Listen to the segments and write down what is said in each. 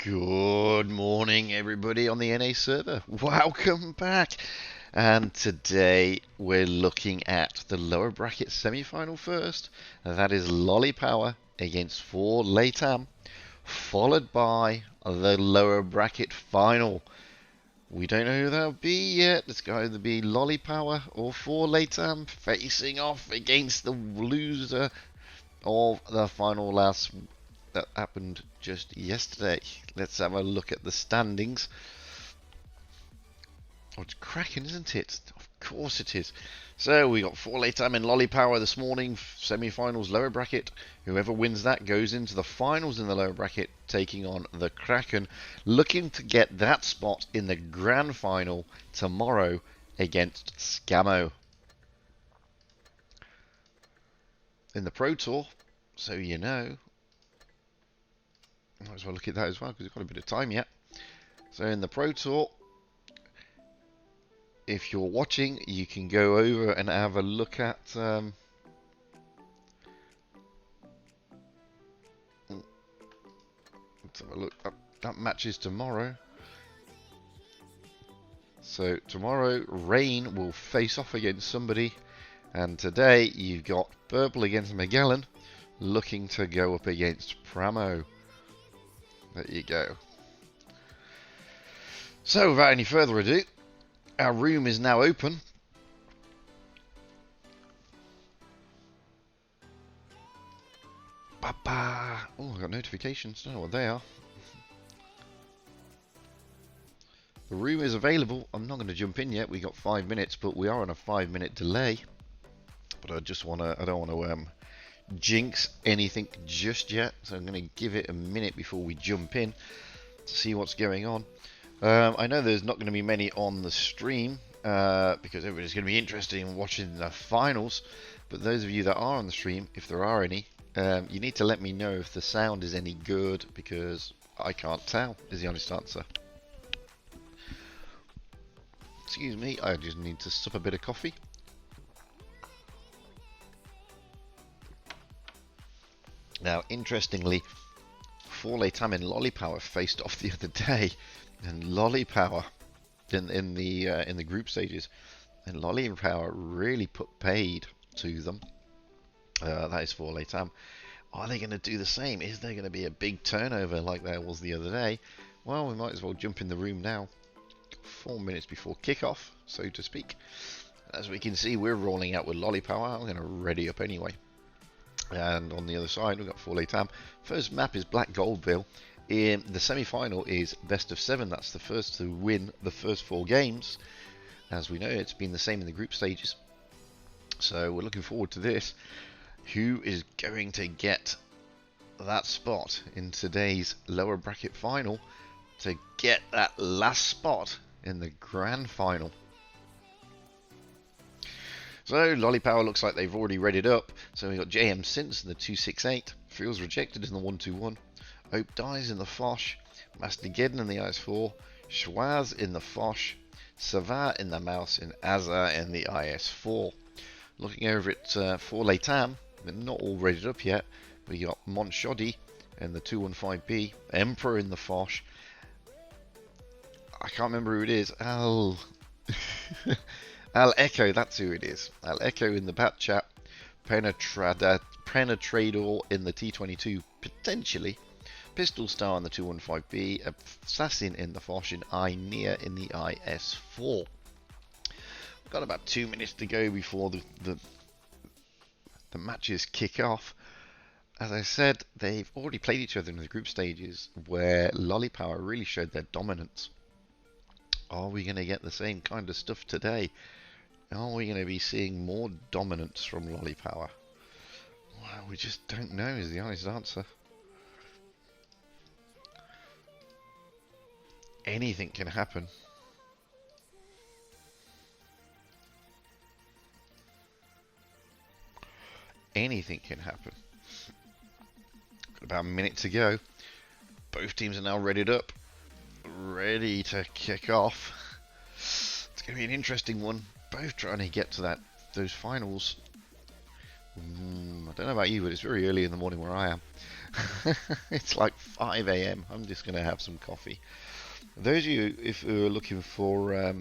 Good morning, everybody on the NA server. Welcome back. And today we're looking at the lower bracket semi-final first. That is Lolly Power against 4 Latam, followed by the lower bracket final. We don't know who that'll be yet. It's going to be Lolly Power or 4 Latam facing off against the loser of the final that happened just yesterday. Let's have a look at the standings. Oh, it's cracking, isn't it? Of course it is. So we got 4 Latam and Lolly Power this morning, semi-finals lower bracket. Whoever wins that goes into the finals in the lower bracket, taking on the Kraken, looking to get that spot in the grand final tomorrow against Scamo. In the Pro Tour, so you know, might as well look at that as well because we've got a bit of time yet. So in the Pro Tour, if you're watching, you can go over and have a look at let's have a look. That matches tomorrow. So tomorrow, Rain will face off against somebody, and today you've got Purple against Magellan, looking to go up against Pramo. There you go. So without any further ado, our room is now open. Ba-ba. Oh, I got notifications. Don't know what they are. The room is available. I'm not going to jump in yet. We got 5 minutes, but we are on a 5-minute delay. But I don't want to jinx anything just yet. So I'm going to give it a minute before we jump in to see what's going on. I know there's not going to be many on the stream because everybody's going to be interested in watching the finals. But those of you that are on the stream, if there are any, you need to let me know if the sound is any good, because I can't tell, is the honest answer. Excuse me, I just need to sup a bit of coffee. Now, interestingly, 4 Latam and Lolly Power faced off the other day, and Lolly Power in the group stages, and Lolly Power really put paid to them. That is 4 Latam. Are they going to do the same? Is there going to be a big turnover like there was the other day? Well, we might as well jump in the room now. 4 minutes before kickoff, so to speak. As we can see, we're rolling out with Lolly Power. I'm going to ready up anyway. And on the other side, we've got 4 Latam. First map is Black Goldville. In the semi-final is best of 7. That's the first to win the first 4 games. As we know, it's been the same in the group stages. So we're looking forward to this. Who is going to get that spot in today's lower bracket final to get that last spot in the grand final? So Lolly Power looks like they've already readied up. So we've got JM Since in the 268, Feels Rejected in the 121, Hope Dies in the Foch, Mastigeddon in the IS4, Schwaz in the Foch, Savat in the Mouse, and Azar in the IS4. Looking over at 4 Latam, they're not all readied up yet. We got Monshodi in the 215B, Emperor in the Foch. I can't remember who it is. Al Echo, that's who it is. Al Echo in the Bat Chat, Penetrador in the T22, potentially. Pistol Star in the 215B, Assassin in the Foch, and Ainea in the IS4. We've got about 2 minutes to go before the matches kick off. As I said, they've already played each other in the group stages where Lolly Power really showed their dominance. Are we going to get the same kind of stuff today? Are we going to be seeing more dominance from Lolly Power? Well, we just don't know is the honest answer. Anything can happen. Anything can happen. Got about a minute to go. Both teams are now readied up. Ready to kick off. It's going to be an interesting one. Both trying to get to those finals. I don't know about you, but it's very early in the morning where I am. It's like 5 a.m. I'm just going to have some coffee. Those of you, if you're looking for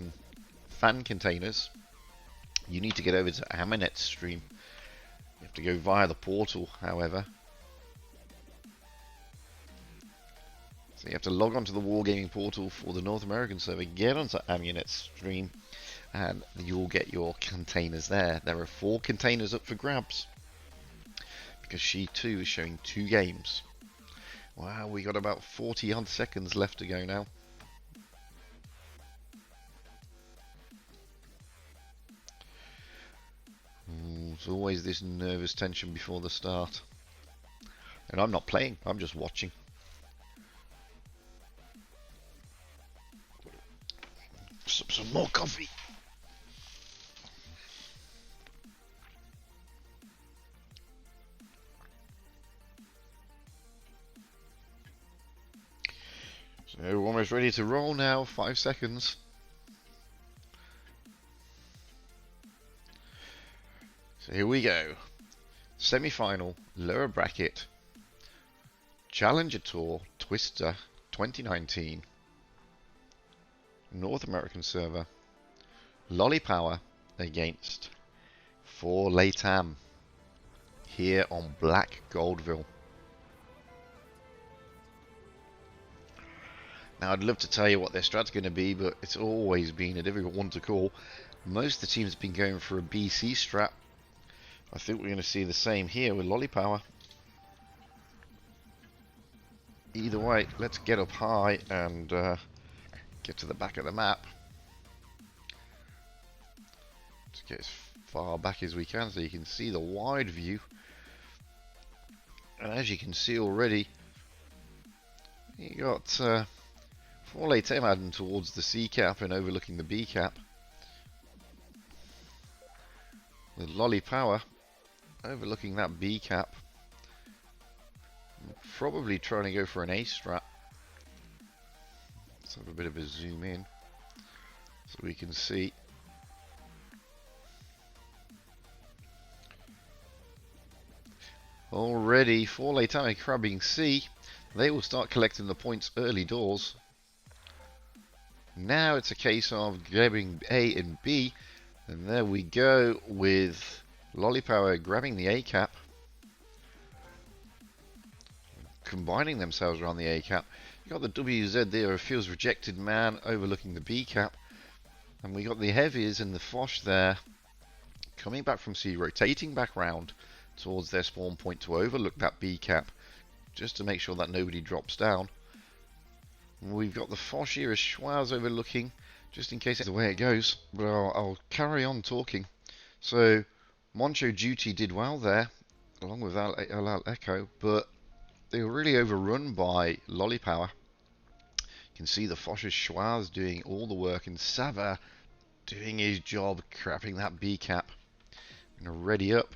fan containers, you need to get over to Aminet's stream. You have to go via the portal, however. So you have to log onto the Wargaming portal for the North American server, get onto Aminet's stream, and you'll get your containers there. There are 4 containers up for grabs, because she too is showing 2 games. Wow, we got about 40 odd seconds left to go now. There's always this nervous tension before the start. And I'm not playing, I'm just watching. Some more coffee. So we're almost ready to roll now, 5 seconds. So here we go. Semi-final, lower bracket, Challenger Tour, Twister, 2019. North American server, Lolly Power against For Latam here on Black Goldville. Now I'd love to tell you what their strat's going to be, but it's always been a difficult one to call. Most of the teams have been going for a BC strat. I think we're going to see the same here with Lolly Power. Either way, let's get up high and get to the back of the map. Let's get as far back as we can so you can see the wide view. And as you can see already, you got 4 Latam adding towards the C cap and overlooking the B cap. With Lolly Power overlooking that B cap. Probably trying to go for an A strat. Let's have a bit of a zoom in so we can see. Already, 4 Latam crabbing C. They will start collecting the points early doors. Now it's a case of grabbing A and B. And there we go with Lolly Power grabbing the A cap. Combining themselves around the A cap. You got the WZ there, a feels rejected man overlooking the B cap. And we got the heavies and the Foch there coming back from C, rotating back round towards their spawn point to overlook that B cap, just to make sure that nobody drops down. We've got the Foch here as Schwarz overlooking, just in case it's the way it goes, but I'll carry on talking. So, Moncho Duty did well there, along with Al Echo, but they were really overrun by Lolly Power. You can see the Foch's Schwarz doing all the work, and Sava doing his job, crapping that B cap. And ready up.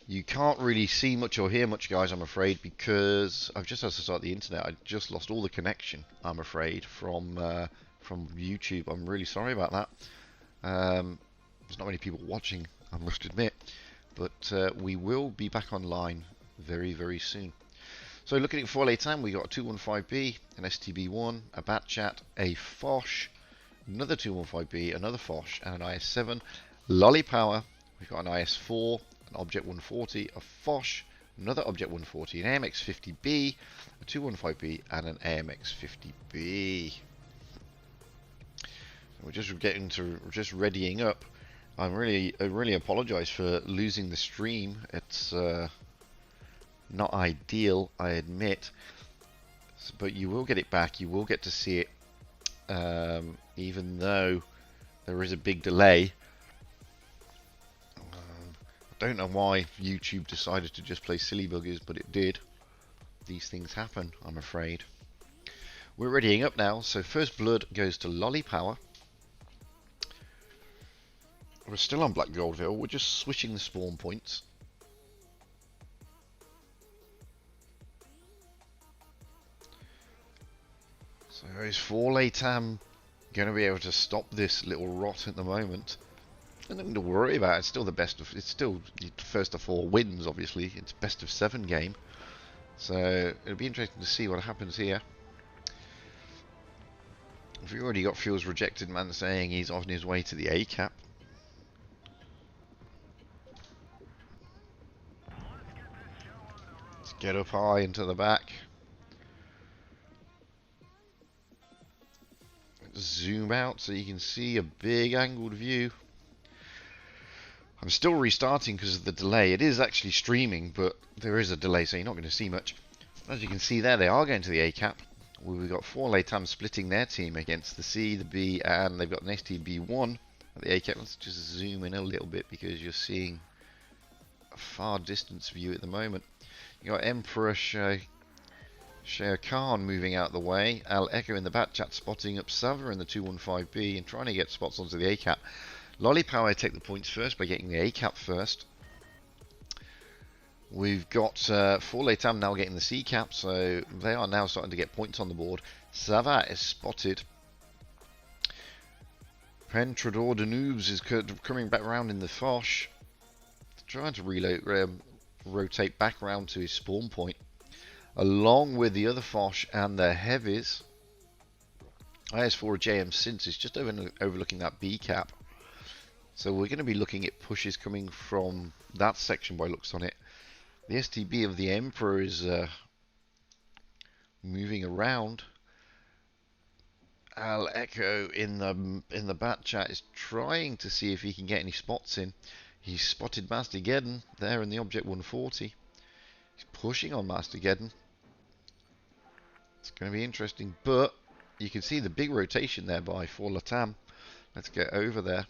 You can't really see much or hear much, guys, I'm afraid, because I've just had to start the internet. I just lost all the connection, I'm afraid, from YouTube. I'm really sorry about that. There's not many people watching, I must admit, but we will be back online very, very soon. So looking at 4 Latam, we got a 215B, an STB1, a Batchat, a Foch, another 215B, another Foch, and an IS7. Lolly Power, we've got an IS4, an Object 140, a Foch, another Object 140, an AMX50B, a 215B, and an AMX50B. We're just readying up. I really apologise for losing the stream. It's not ideal, I admit, but you will get it back. You will get to see it, even though there is a big delay. I don't know why YouTube decided to just play silly buggers, but it did. These things happen, I'm afraid. We're readying up now, so first blood goes to Lolly Power. We're still on Black Goldville, we're just switching the spawn points. So is 4 Latam going to be able to stop this little rot at the moment? nothing to worry about. It's still the best of. It's still first of 4 wins. Obviously, it's best of 7 game. So it'll be interesting to see what happens here. We've already got Fuel's Rejected Man saying he's on his way to the A cap. Let's get up high into the back. Zoom out so you can see a big angled view. I'm still restarting because of the delay. It is actually streaming, but there is a delay, so you're not going to see much. As you can see there, they are going to the A cap. We've got 4 Latam splitting their team against the C, the B, and they've got an STB1 at the A cap. Let's just zoom in a little bit because you're seeing a far distance view at the moment. You've got Emperor Sher Khan moving out the way. Al Echo in the bat chat spotting up Sava in the 215B and trying to get spots onto the A cap. Lolly Power take the points first by getting the A cap first. We've got 4 Latam now getting the C cap, so they are now starting to get points on the board. Sava is spotted. Pentrador de Noobs is coming back round in the Foch, trying to rotate back round to his spawn point, along with the other Foch and the Heavies. IS4 JM Since is just overlooking that B cap. So we're going to be looking at pushes coming from that section by looks on it. The STB of the Emperor is moving around. Al Echo in the bat chat is trying to see if he can get any spots in. He's spotted Mastergeddon there in the Object 140. He's pushing on Mastergeddon. It's going to be interesting, but you can see the big rotation there by 4 Latam. Let's get over there.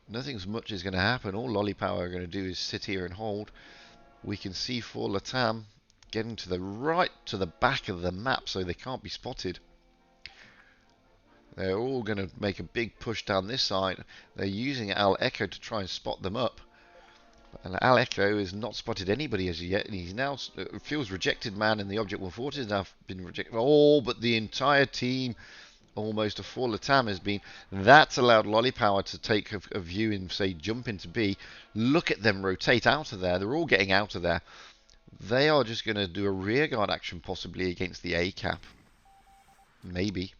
Nothing's much is going to happen. All Lolly Power are going to do is sit here and hold. We can see 4 Latam getting to the right, to the back of the map, so they can't be spotted. They're all going to make a big push down this side. They're using Al Echo to try and spot them up. And Al Echo has not spotted anybody as yet, and he's now feels Rejected Man in the Object 140 has now been rejected. Oh, but the entire team, almost a 4 Latam, has been. That's allowed Lolly Power to take a view and say jump into B. Look at them rotate out of there. They're all getting out of there. They are just going to do a rearguard action possibly against the A cap. Maybe.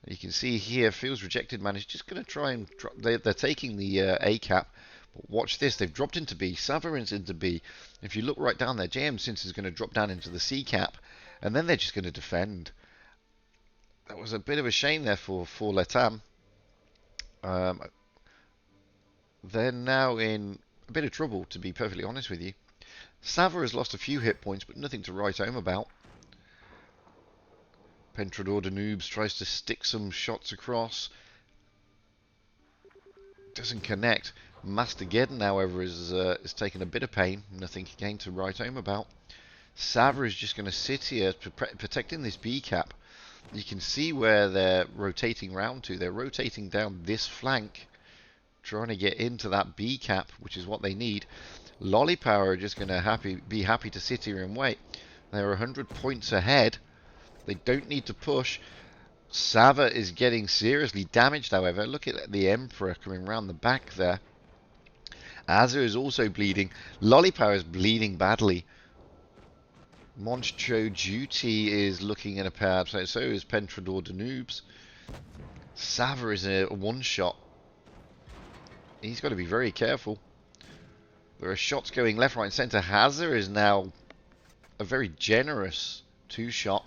You can see here, Feels Rejected Man is just going to try and drop. They're taking the A cap. But watch this, they've dropped into B. Savarin's into B. If you look right down there, JM Since is going to drop down into the C cap. And then they're just going to defend. That was a bit of a shame there for Latam. They're now in a bit of trouble, to be perfectly honest with you. Sava has lost a few hit points, but nothing to write home about. Pentrador de Noobs tries to stick some shots across. Doesn't connect. Mastergeddon, however, is taking a bit of pain. Nothing again to write home about. Sava is just going to sit here protecting this B cap. You can see where they're rotating round to. They're rotating down this flank, trying to get into that B cap, which is what they need. Lolly Power are just going to be happy to sit here and wait. They're 100 points ahead. They don't need to push. Sava is getting seriously damaged, however. Look at the Emperor coming around the back there. Azza is also bleeding. Lolly Power is bleeding badly. Moncho Duty is looking at a pair, so is Pentrador de Noobs. Sava is a one-shot. He's got to be very careful. There are shots going left, right, and centre. Hazza is now a very generous 2-shot.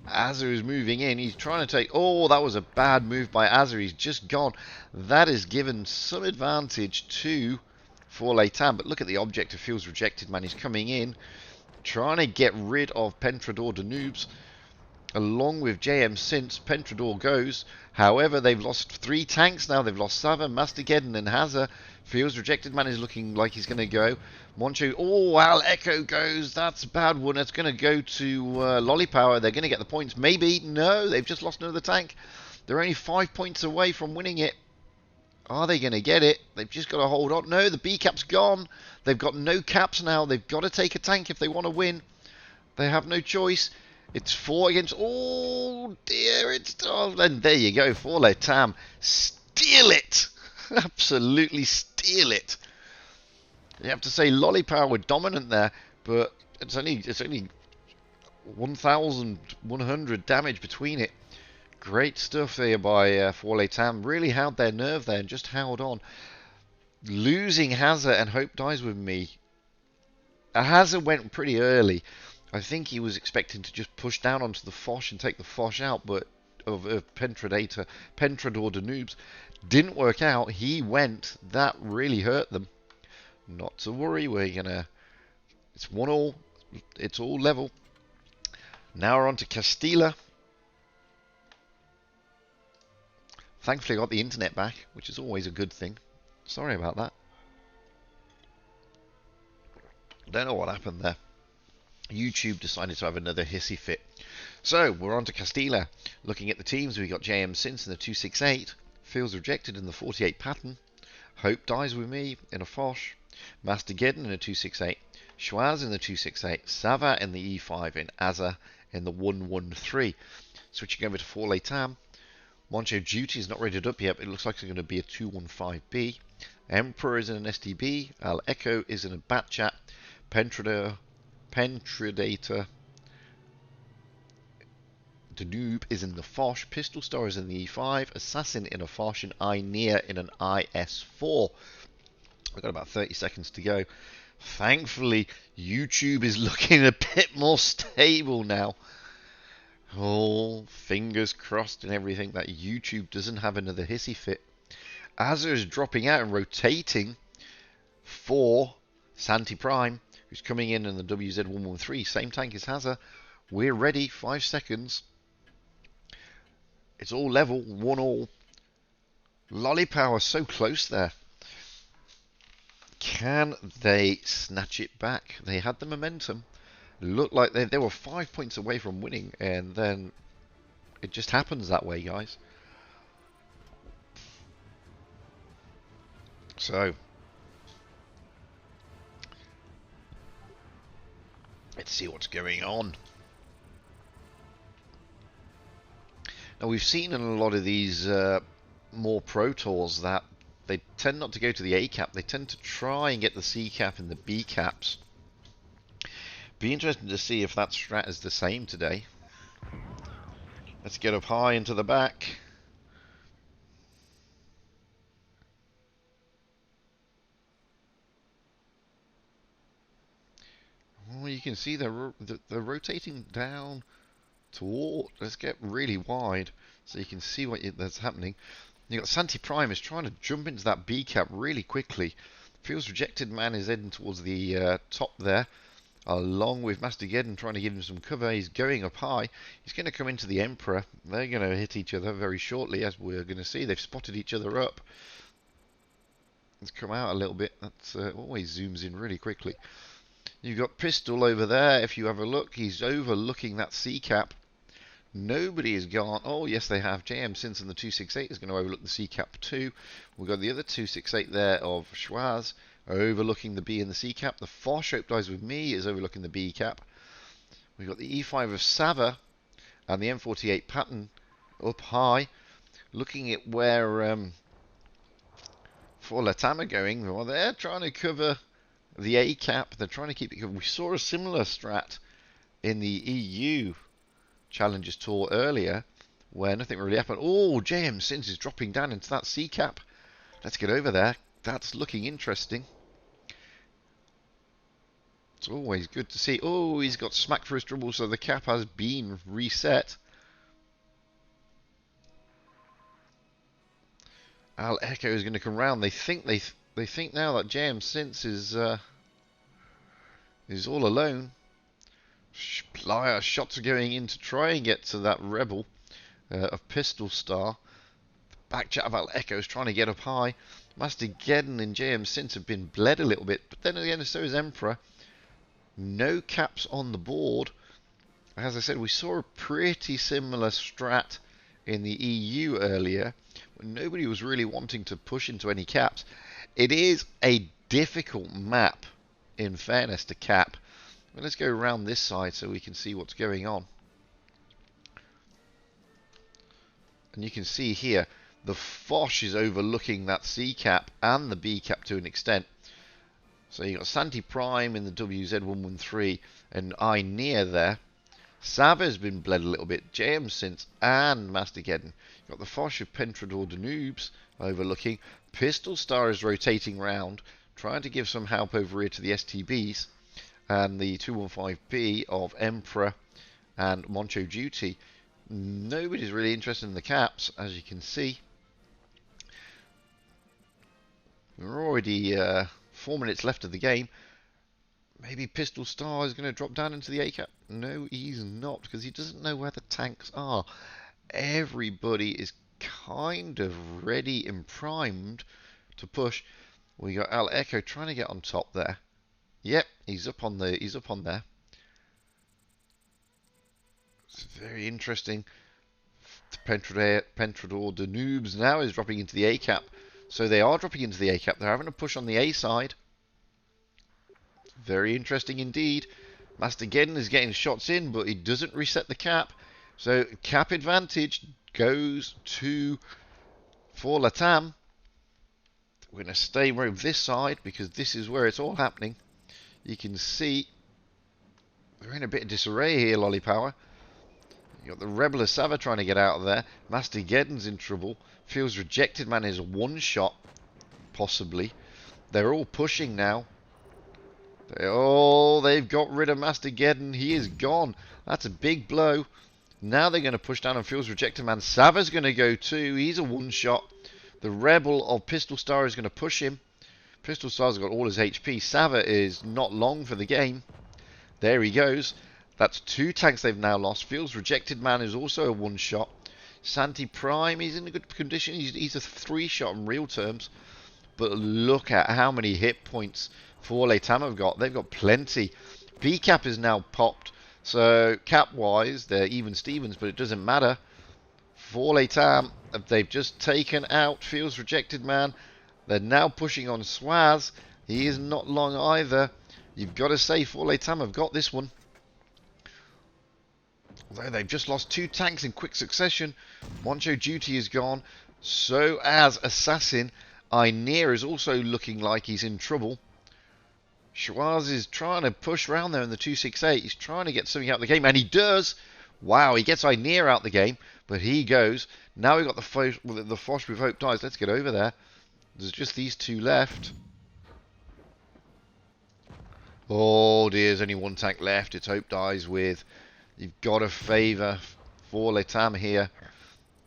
Azza is moving in. He's trying to take... Oh, that was a bad move by Azza. He's just gone. That has given some advantage to 4 Latam. But look at the object. It feels Rejected Man. He's coming in, trying to get rid of Pentrador de Noobs. Along with JM Since, Pentrador goes. However, they've lost 3 tanks now. They've lost Sava, Mastergeddon, and Hazza. Feels Rejected Man is looking like he's going to go. Moncho, oh, Al Echo goes. That's a bad one. It's going to go to Lolly Power. They're going to get the points. Maybe. No, they've just lost another tank. They're only 5 points away from winning it. Are they going to get it? They've just got to hold on. No, the B cap's gone. They've got no caps now. They've got to take a tank if they want to win. They have no choice. It's 4 against... Oh, dear. It's... Oh, and there you go. 4 Latam. Steal it. absolutely steal it. You have to say Lollipower were dominant there, but it's only 1,100 damage between it. Great stuff there by Wotb. Really held their nerve there and just held on. Losing Hazard and Hope Dies With Me. Hazard went pretty early. I think he was expecting to just push down onto the Foch and take the Foch out, but of Pentrador Noobs. Didn't work out. He went. That really hurt them. Not to worry. We're gonna. It's 1-1. It's all level. Now we're on to Castilla. Thankfully, I got the internet back, which is always a good thing. Sorry about that. Don't know what happened there. YouTube decided to have another hissy fit. So, we're on to Castilla. Looking at the teams, we got JM Sins in the 268, Feels Rejected in the 48 pattern, Hope Dies With Me in a Foch, Mastergeddon in a 268, Schwaz in the 268, Sava in the E5, and Azza in the 113. Switching over to Wotb. Moncho Duty is not rated up yet, but it looks like it's going to be a 215B. Emperor is in an STB, Al Echo is in a Batchat, Pentradator Danube is in the Foch, Pistol Star is in the E5, Assassin in a Foch, and Inear in an IS4. We've got about 30 seconds to go. Thankfully, YouTube is looking a bit more stable now. Oh, fingers crossed and everything that YouTube doesn't have another hissy fit. Azza is dropping out and rotating for Santi Prime, who's coming in the WZ113. Same tank as Hazza. We're ready. 5 seconds. It's all level. 1-1. Lollipower so close there. Can they snatch it back? They had the momentum. Looked like they were 5 points away from winning, and then it just happens that way, guys. So let's see what's going on. Now, we've seen in a lot of these more Pro Tours that they tend not to go to the A cap. They tend to try and get the C cap and the B caps. Be interesting to see if that strat is the same today. Let's get up high into the back. Well, you can see they're rotating down toward. Let's get really wide so you can see that's happening. You got Santi Prime is trying to jump into that B cap really quickly. Feels Rejected Man is heading towards the top there, along with Mastergeddon trying to give him some cover. He's going up high. He's going to come into the Emperor. They're going to hit each other very shortly, as we're going to see. They've spotted each other up. Let's come out a little bit. That always zooms in really quickly. You've got Pistol over there. If you have a look, he's overlooking that C cap. Nobody has gone. Oh, yes, they have. JM Simpson, the 268, is going to overlook the C cap too. We've got the other 268 there of Schwaz overlooking the B and the C cap. The Foch Hope Dies With Me is overlooking the B cap. We've got the E5 of Sava and the M48 pattern up high. Looking at where Wotb are going, well, they're trying to cover the A cap. They're trying to keep it covered. We saw a similar strat in the EU Challengers Tour earlier, where nothing really happened. Oh, JM Sins is dropping down into that C cap. Let's get over there. That's looking interesting. It's always good to see. Oh, he's got smacked for his trouble, so the cap has been reset. Al Echo is going to come round. They think now that JM Sins is all alone. Shots are going in to try and get to that Rebel of Pistol Star. Back chat of Al Echo is trying to get up high. Mastergeddon and JM Sins have been bled a little bit, but then again, so is Emperor. No caps on the board. As I said, we saw a pretty similar strat in the EU earlier, when nobody was really wanting to push into any caps. It is a difficult map, in fairness to cap. Well, let's go around this side so we can see what's going on. And you can see here, The Foch is overlooking that C cap and the B cap to an extent. So you got Santi Prime in the WZ113 and I near there. Sava's been bled a little bit. JM Since and Mastergeddon. You've got the Foch of Pentrador Danubes overlooking. Pistol Star is rotating round, trying to give some help over here to the STBs. And the 215B of Emperor and Moncho Duty. Nobody's really interested in the caps, as you can see. We're already 4 minutes left of the game. Maybe Pistol Star is going to drop down into the A cap. No, he's not, because he doesn't know where the tanks are. Everybody is kind of ready and primed to push. We got Al Echo trying to get on top there. Yep, he's up on there. It's very interesting. Pentrador Danubes now is dropping into the A cap. So they are dropping into the A cap. They're having a push on the A side. Very interesting indeed. Mastergeddon is getting shots in, but he doesn't reset the cap. So cap advantage goes for Latam. We're going to stay with this side because this is where it's all happening. You can see they're in a bit of disarray here, Lollypower. You got the Rebel of Sava trying to get out of there. Mastergeddon's in trouble. Feels Rejected Man is one shot, possibly. They're all pushing now. They've got rid of Mastergeddon. He is gone. That's a big blow. Now they're going to push down on Feels Rejected Man. Sava's going to go too. He's a one shot. The Rebel of Pistol Star is going to push him. Pistol Star's got all his HP. Sava is not long for the game. There he goes. That's 2 tanks they've now lost. Feels Rejected Man is also a one shot. Santi Prime, he's in a good condition. He's a 3 shot in real terms. But look at how many hit points For Latam have got. They've got plenty. B cap is now popped. So cap wise, they're even Stevens, but it doesn't matter. For Latam, they've just taken out Feels Rejected Man. They're now pushing on Swaz. He is not long either. You've got to say For Latam have got this one. Although they've just lost 2 tanks in quick succession. Moncho Duty is gone. So as Assassin. Ainir is also looking like he's in trouble. Schwaz is trying to push around there in the 268. He's trying to get something out of the game, and he does. Wow, he gets Ainir out the game, but he goes. Now we've got the Foch with Hope Dies. Let's get over there. There's just these 2 left. Oh dear, there's only 1 tank left. It's Hope Dies with. You've got to favour For Latam here.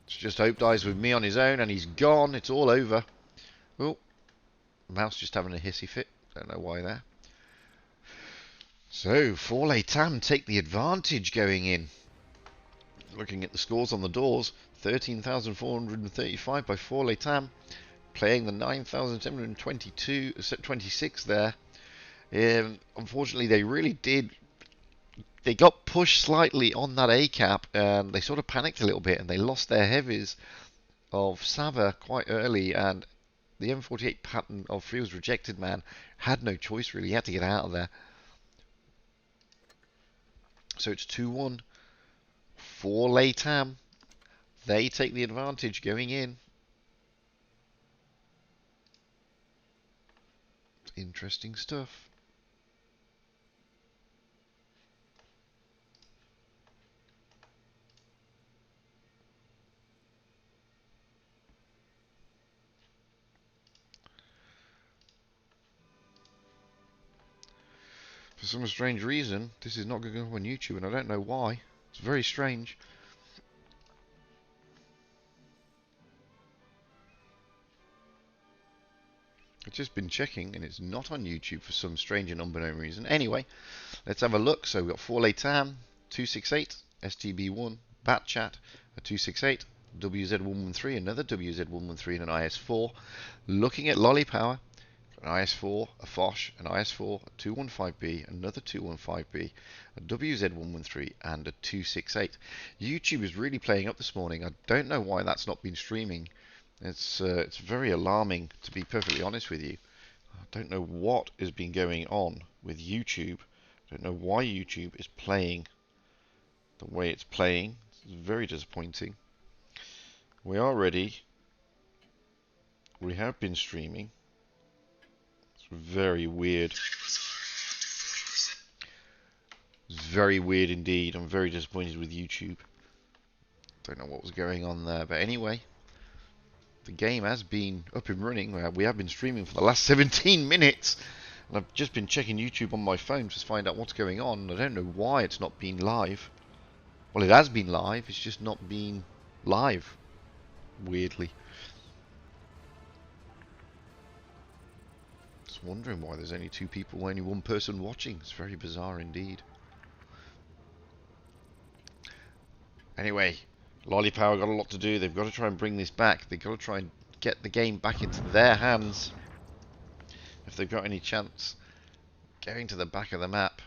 It's just Hope Dies with me on his own, and he's gone. It's all over. Oh, mouse just having a hissy fit. Don't know why there. So, For Latam take the advantage going in. Looking at the scores on the doors, 13,435 by For Latam, playing the 9,722, 26 there. Unfortunately, they really did. They got pushed slightly on that A cap, and they sort of panicked a little bit, and they lost their heavies of Sava quite early, and the M48 pattern of Feels Rejected Man had no choice really. He had to get out of there. So it's 2-1 for Latam. They take the advantage going in. Interesting stuff. For some strange reason, this is not going to go up on YouTube, and I don't know why. It's very strange. I've just been checking, and it's not on YouTube for some strange and unbeknown reason. Anyway, let's have a look. So we've got For Latam, 268, STB1, Bat Chat, a 268, WZ113, another WZ113, and an IS4. Looking at Lollypower, an IS4, a Foch, an IS4, a 215B, another 215B, a WZ113, and a 268. YouTube is really playing up this morning. I don't know why that's not been streaming. It's very alarming, to be perfectly honest with you. I don't know what has been going on with YouTube. I don't know why YouTube is playing the way it's playing. It's very disappointing. We are ready We have been streaming. It's very weird. It's very weird indeed. I'm very disappointed with YouTube. Don't know what was going on there. But anyway, the game has been up and running. We have been streaming for the last 17 minutes. And I've just been checking YouTube on my phone to find out what's going on. I don't know why it's not been live. Well, it has been live. It's just not been live. Weirdly. Just wondering why there's only two people, only one person watching. It's very bizarre indeed. Anyway, Lollypower got a lot to do. They've got to try and bring this back. They've got to try and get the game back into their hands. If they've got any chance going to the back of the map.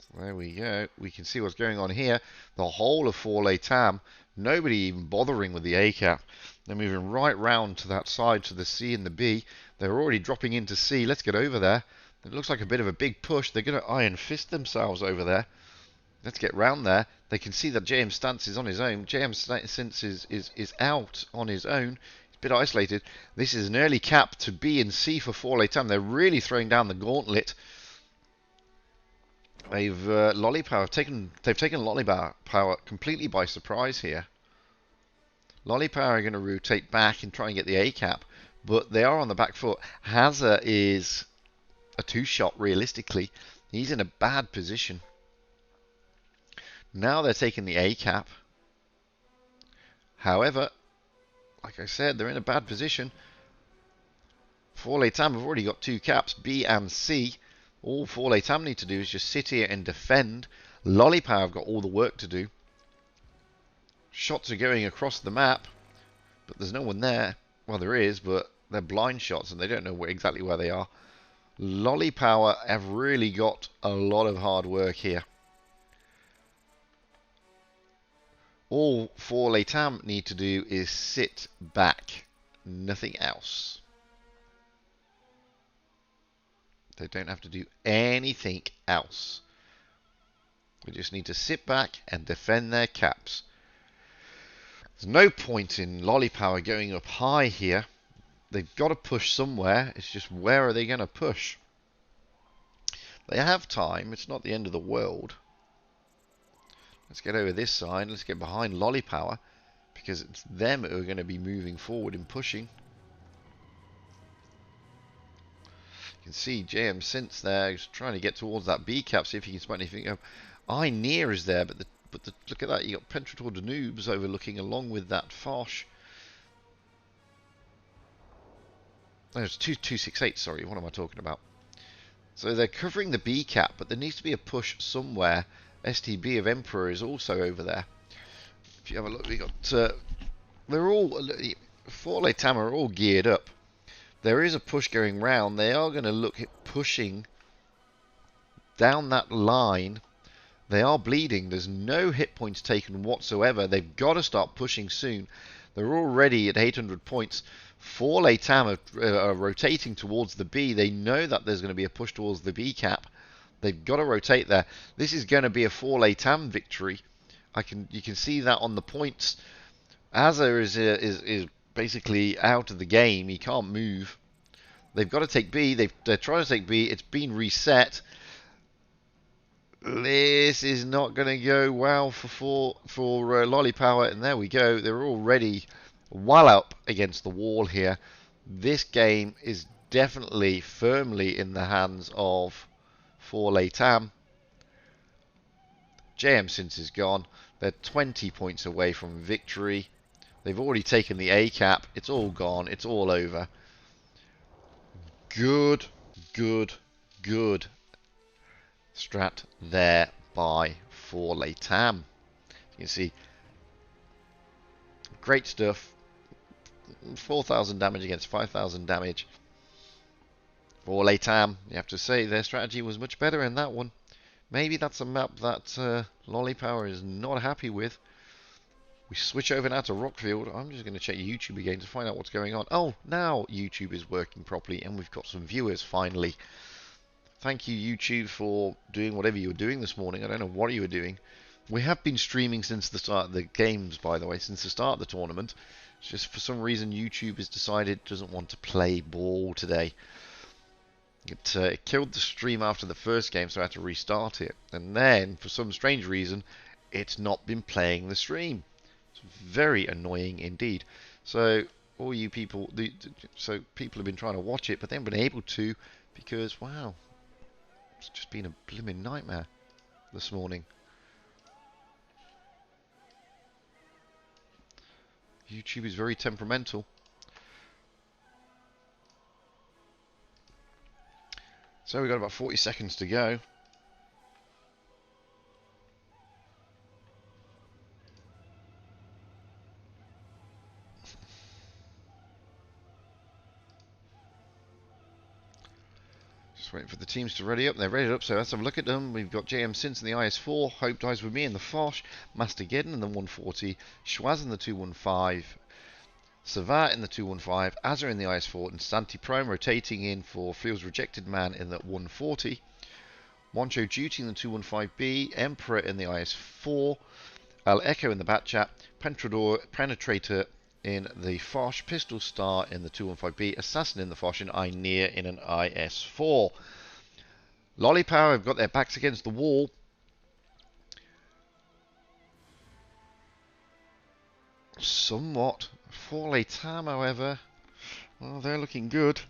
So there we go. We can see what's going on here. The whole of 4 Tam. Nobody even bothering with the A cap. They're moving right round to that side, to the C and the B. They're already dropping into C. Let's get over there. It looks like a bit of a big push. They're going to iron fist themselves over there. Let's get round there. They can see that JM Stance is on his own. JM Stance is out on his own. He's a bit isolated. This is an early cap to B and C for 4 Tam. They're really throwing down the gauntlet. They've they've taken Lollypower completely by surprise here. Lollypower are going to rotate back and try and get the A cap, but they are on the back foot. Hazza is a two-shot realistically. He's in a bad position. Now they're taking the A cap. However, like I said, they're in a bad position. 4 Tam have already got 2 caps, B and C. All 4 Tam need to do is just sit here and defend. Lollypower have got all the work to do. Shots are going across the map, but there's no one there. Well, there is, but they're blind shots and they don't know exactly where they are. Lollypower have really got a lot of hard work here. All 4 Tam need to do is sit back. Nothing else. They don't have to do anything else. They just need to sit back and defend their caps. There's no point in Lollypower going up high here. They've got to push somewhere. It's just where are they going to push? They have time. It's not the end of the world. Let's get over this side. Let's get behind Lollypower because it's them who are going to be moving forward and pushing. You can see JM Since there. He's trying to get towards that B cap, see if he can spot anything up. Near is there, but look at that. You got Pentrator Danube's overlooking along with that Fosh. There's 268. Sorry, what am I talking about? So they're covering the B cap, but there needs to be a push somewhere. STB of Emperor is also over there. If you have a look, we got they're all 4 Tam are all geared up. There is a push going round. They are going to look at pushing down that line. They are bleeding. There's no hit points taken whatsoever. They've got to start pushing soon. They're already at 800 points. 4 Tam are rotating towards the B. They know that there's going to be a push towards the B cap. They've got to rotate there. This is going to be a 4 Tam victory. You can see that on the points. Hazza is basically out of the game. He can't move. They've got to take B. They're trying to take B. It's been reset. This is not going to go well for Lollypower. And there we go. They're already well up against the wall here. This game is definitely firmly in the hands of 4 Tam. JM Since is gone. They're 20 points away from victory. They've already taken the A cap. It's all gone. It's all over. Good strat there by 4 Tam. You can see great stuff. 4,000 damage against 5,000 damage. 4 Tam, you have to say their strategy was much better in that one. Maybe that's a map that Lollypower is not happy with. We switch over now to Rockfield. I'm just going to check YouTube again to find out what's going on. Oh, now YouTube is working properly and we've got some viewers finally. Thank you, YouTube, for doing whatever you were doing this morning. I don't know what you were doing. We have been streaming since the start of the games, by the way, since the start of the tournament. It's just for some reason YouTube has decided it doesn't want to play ball today. It killed the stream after the first game, so I had to restart it. And then, for some strange reason, it's not been playing the stream. It's very annoying indeed. So, all you people, so people have been trying to watch it, but they haven't been able to because, wow, it's just been a blooming nightmare this morning. YouTube is very temperamental. So we've got about 40 seconds to go. Just waiting for the teams to ready up. They're ready up, so let's have a look at them. We've got JM Sins in the IS4, Hope Dies With Me in the Foch, Master Geddon in the 140, Schwaz in the 215, Savat in the 215, Azza in the IS4, and Santi Prime rotating in for Feels Rejected Man in the 140. Moncho Duty in the 215B, Emperor in the IS4, Al Echo in the Batchat, Penetrator in the Foch, Pistol Star in the 215B, Assassin in the Foch, and Inear in an IS4. Lollipower have got their backs against the wall. Somewhat. Four Tam, however, well, they're looking good.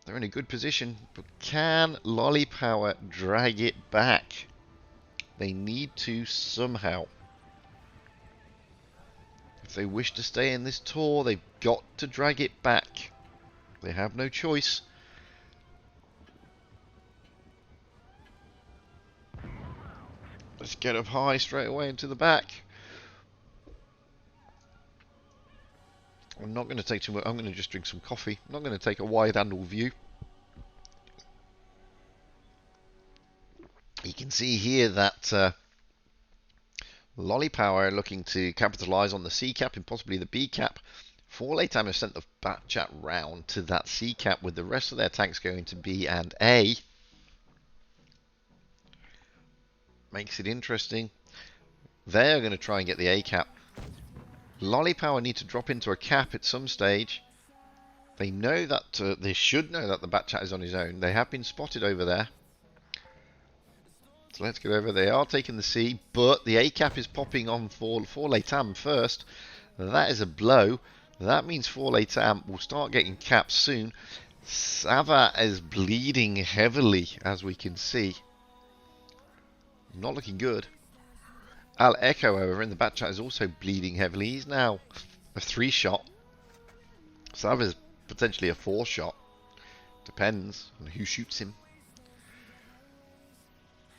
They're in a good position, but can Lollipower drag it back? They need to somehow. If they wish to stay in this tour, they've got to drag it back. They have no choice. Let's get up high straight away into the back. I'm not going to take too much. I'm going to just drink some coffee. I'm not going to take a wide-angle view. You can see here that Lollipower are looking to capitalise on the C cap and possibly the B cap. Four Tam have sent the Batchat round to that C cap with the rest of their tanks going to B and A. Makes it interesting. They're going to try and get the A cap. Lollipower need to drop into a cap at some stage. They know that they should know that the Batchat is on his own. They have been spotted over there. So let's get over. They are taking the C, but the A cap is popping on for Tam first. That is a blow. That means Tam will start getting caps soon. Sava is bleeding heavily, as we can see. Not looking good. Al Echo, however, in the Batchat is also bleeding heavily. He's now a 3-shot. Sava's potentially a 4-shot. Depends on who shoots him.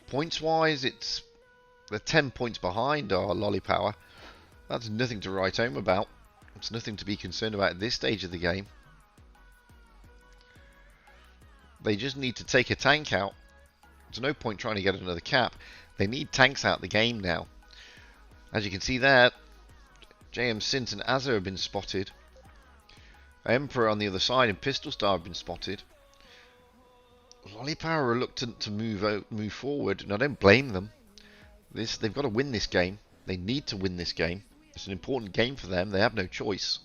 Points-wise, they're 10 points behind our Lollipower. That's nothing to write home about. It's nothing to be concerned about at this stage of the game. They just need to take a tank out. There's no point trying to get another cap. They need tanks out the game now. As you can see there, JM Sint and Azza have been spotted. Emperor on the other side and Pistol Star have been spotted. Lollipower are reluctant to move forward, and I don't blame them. They've got to win this game. They need to win this game. It's an important game for them. They have no choice.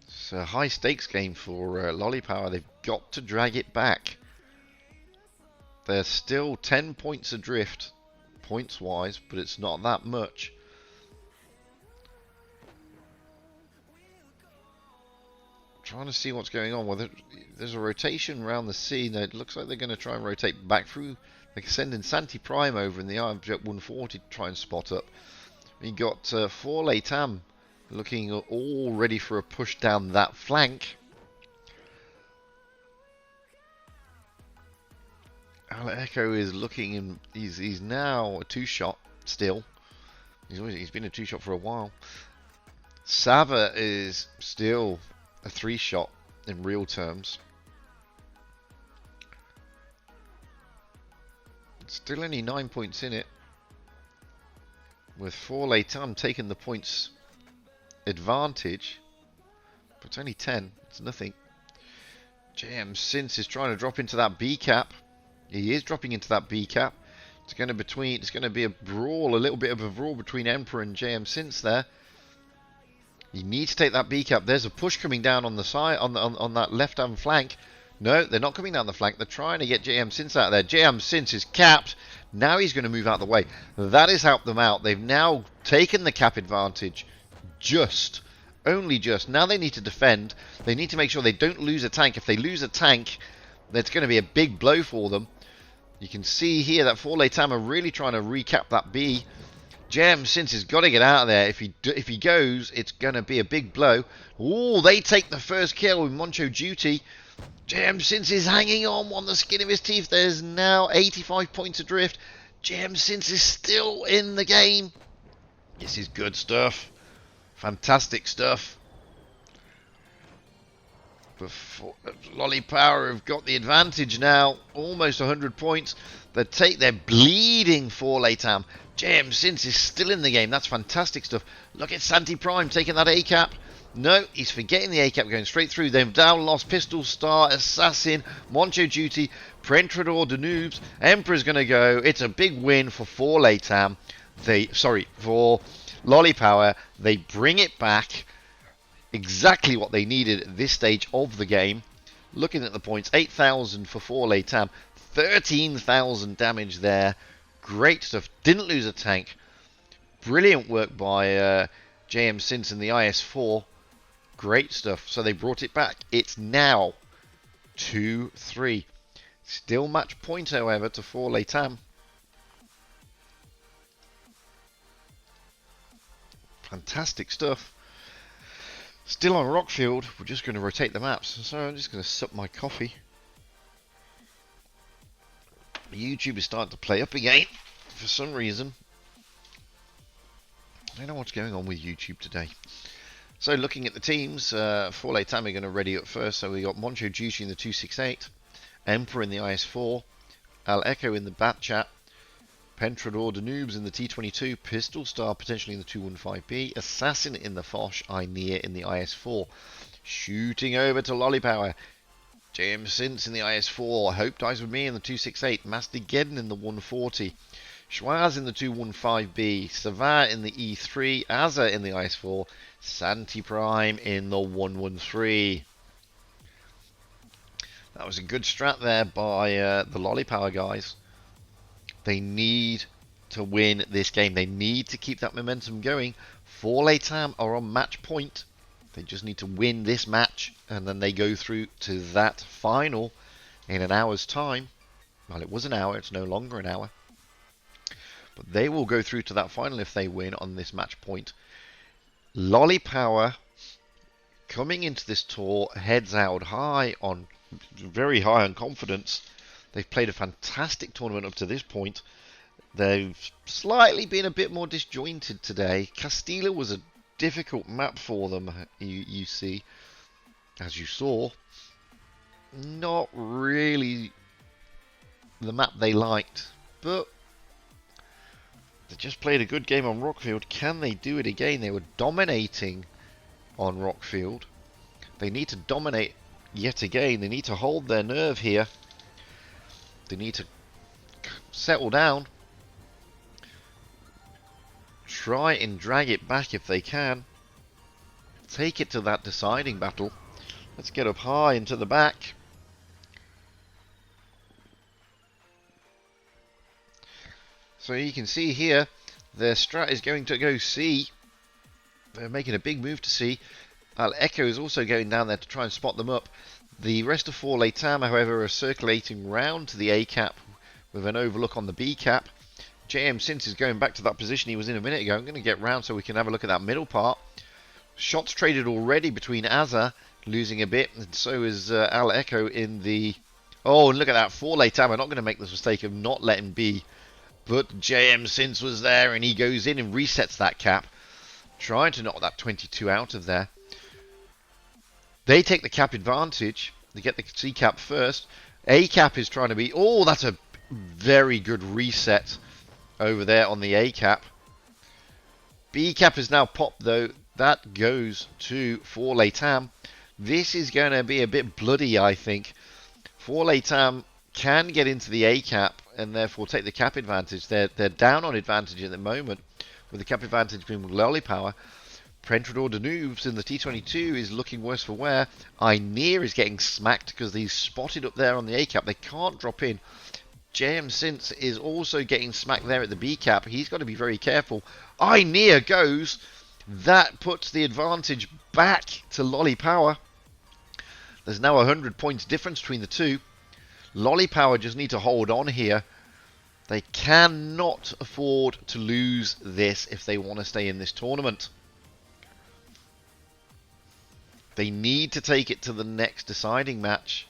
It's a high stakes game for Lollipower. They've got to drag it back. They're still 10 points adrift, points-wise, but it's not that much. Trying to see what's going on. Well, there's a rotation around the C. Now, it looks like they're going to try and rotate back through. They're sending Santi Prime over in the Object 140 to try and spot up. We got Four Tam looking all ready for a push down that flank. Al Echo is looking in. He's now a 2-shot still. He's been a 2-shot for a while. Sava is still a 3-shot in real terms. Still only 9 points in it. With Four Tam taking the points advantage. But it's only 10. It's nothing. JM Since is trying to drop into that B cap. He is dropping into that B cap. It's going to be a brawl, a little bit of a brawl between Emperor and JM Since there. You need to take that B cap. There's a push coming down on the side, on that left-hand flank. No, they're not coming down the flank. They're trying to get JM Since out there. JM Since is capped. Now he's going to move out of the way. That has helped them out. They've now taken the cap advantage. Only just. Now they need to defend. They need to make sure they don't lose a tank. If they lose a tank, that's going to be a big blow for them. You can see here that Forley Tam are really trying to recap that B. JM Since has got to get out of there. If he goes, it's going to be a big blow. Oh, they take the first kill with Moncho Duty. JM Since is hanging on the skin of his teeth. There's now 85 points adrift. JM Since is still in the game. This is good stuff. Fantastic stuff. Lolly Power have got the advantage now. Almost 100 points. They're bleeding for Latam. JM Since is still in the game. That's fantastic stuff. Look at Santi Prime taking that A-cap. No, he's forgetting the A-cap, going straight through. They've now lost Pistol Star, Assassin, Moncho Duty, Prentrador, Danubes. Emperor's going to go. It's a big win for Latam. For Lolly Power. They bring it back. Exactly what they needed at this stage of the game. Looking at the points, 8,000 for Forley Tam, 13,000 damage there. Great stuff. Didn't lose a tank. Brilliant work by JM Since in the IS-4. Great stuff. So they brought it back. It's now 2-3. Still match point, however, to Forley Tam. Fantastic stuff. Still on Rockfield, we're just going to rotate the maps. So I'm just going to sup my coffee. YouTube is starting to play up again for some reason. I don't know what's going on with YouTube today. So looking at the teams, Forley Tam are going to ready up first. So we got Moncho Duty in the 268, Emperor in the IS-4, Al Echo in the Bat Chat, Pentrador Danubes in the T22, Pistol Star potentially in the 215B, Assassin in the Foch, Inear in the IS-4. Shooting over to Lollypower. JM Since in the IS-4, Hope Dies With Me in the 268, Mastigeddon in the 140, Schwaz in the 215B, Savant in the E3, Azza in the IS-4, Santi Prime in the 113. That was a good strat there by the Lollypower guys. They need to win this game. They need to keep that momentum going. Forley Tam are on match point. They just need to win this match, and then they go through to that final in an hour's time. Well, it was an hour. It's no longer an hour. But they will go through to that final if they win on this match point. Lollypower coming into this tour heads out very high on confidence. They've played a fantastic tournament up to this point. They've slightly been a bit more disjointed today. Castilla was a difficult map for them, you see, as you saw. Not really the map they liked, but they just played a good game on Rockfield. Can they do it again? They were dominating on Rockfield. They need to dominate yet again. They need to hold their nerve here. They need to settle down. Try and drag it back if they can. Take it to that deciding battle. Let's get up high into the back. So you can see here, their strat is going to go C. They're making a big move to C. Echo is also going down there to try and spot them up. The rest of Forley Tam, however, are circulating round to the A cap with an overlook on the B cap. JM Since is going back to that position he was in a minute ago. I'm going to get round so we can have a look at that middle part. Shots traded already between Azza, losing a bit, and so is Al Echo in the... Oh, and look at that, Forley Tam are not going to make this mistake of not letting B. But JM Since was there, and he goes in and resets that cap, trying to knock that 22 out of there. They take the cap advantage. They get the C cap first. A cap is trying to be... Oh, that's a very good reset over there on the A cap. B cap is now popped, though. That goes to Forley Tam. This is going to be a bit bloody, I think. Tam can get into the A cap and therefore take the cap advantage. They're down on advantage at the moment, with the cap advantage being Lolly Power. Prentrador Danube's in the T22 is looking worse for wear. Inear is getting smacked because he's spotted up there on the A cap. They can't drop in. JM Since is also getting smacked there at the B cap. He's got to be very careful. Inear goes. That puts the advantage back to Lolly Power. There's now 100 points difference between the two. Lolly Power just need to hold on here. They cannot afford to lose this if they want to stay in this tournament. They need to take it to the next deciding match.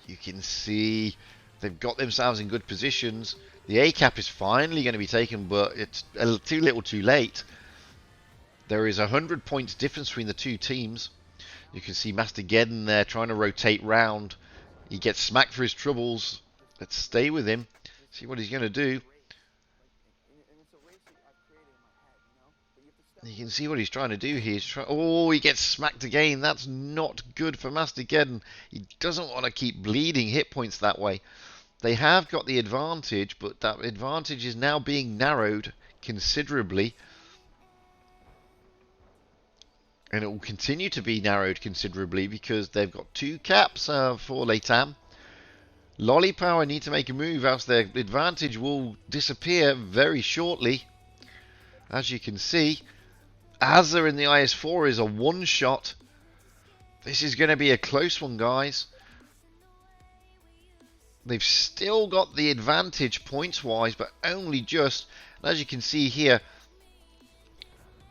You can see they've got themselves in good positions. The A cap is finally going to be taken, but it's too little too late. There is 100 points difference between the two teams. You can see Mastergeddon there trying to rotate round. He gets smacked for his troubles. Let's stay with him. See what he's going to do. You can see what he's trying to do here. Oh, he gets smacked again. That's not good for Mastergeddon. He doesn't want to keep bleeding hit points that way. They have got the advantage, but that advantage is now being narrowed considerably. And it will continue to be narrowed considerably because they've got two caps for Tam. Lolly Power need to make a move, else their advantage will disappear very shortly. As you can see, Azza in the IS-4 is a one-shot. This is going to be a close one, guys. They've still got the advantage points-wise, but only just. And as you can see here,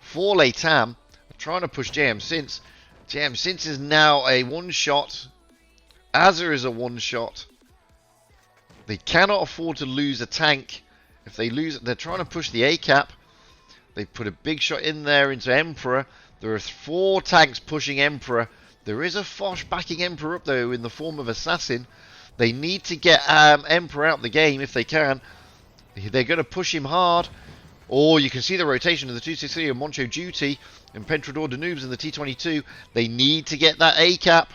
for Tam, trying to push JM Since. JM Since is now a one-shot. Azza is a one-shot. They cannot afford to lose a tank. If they lose, they're trying to push the A cap. They put a big shot in there into Emperor. There are 4 tanks pushing Emperor. There is a Foch backing Emperor up though in the form of Assassin. They need to get Emperor out of the game if they can. They're going to push him hard. Or you can see the rotation of the 263 and Moncho Duty and Prentrador Danube's in the T22. They need to get that A cap.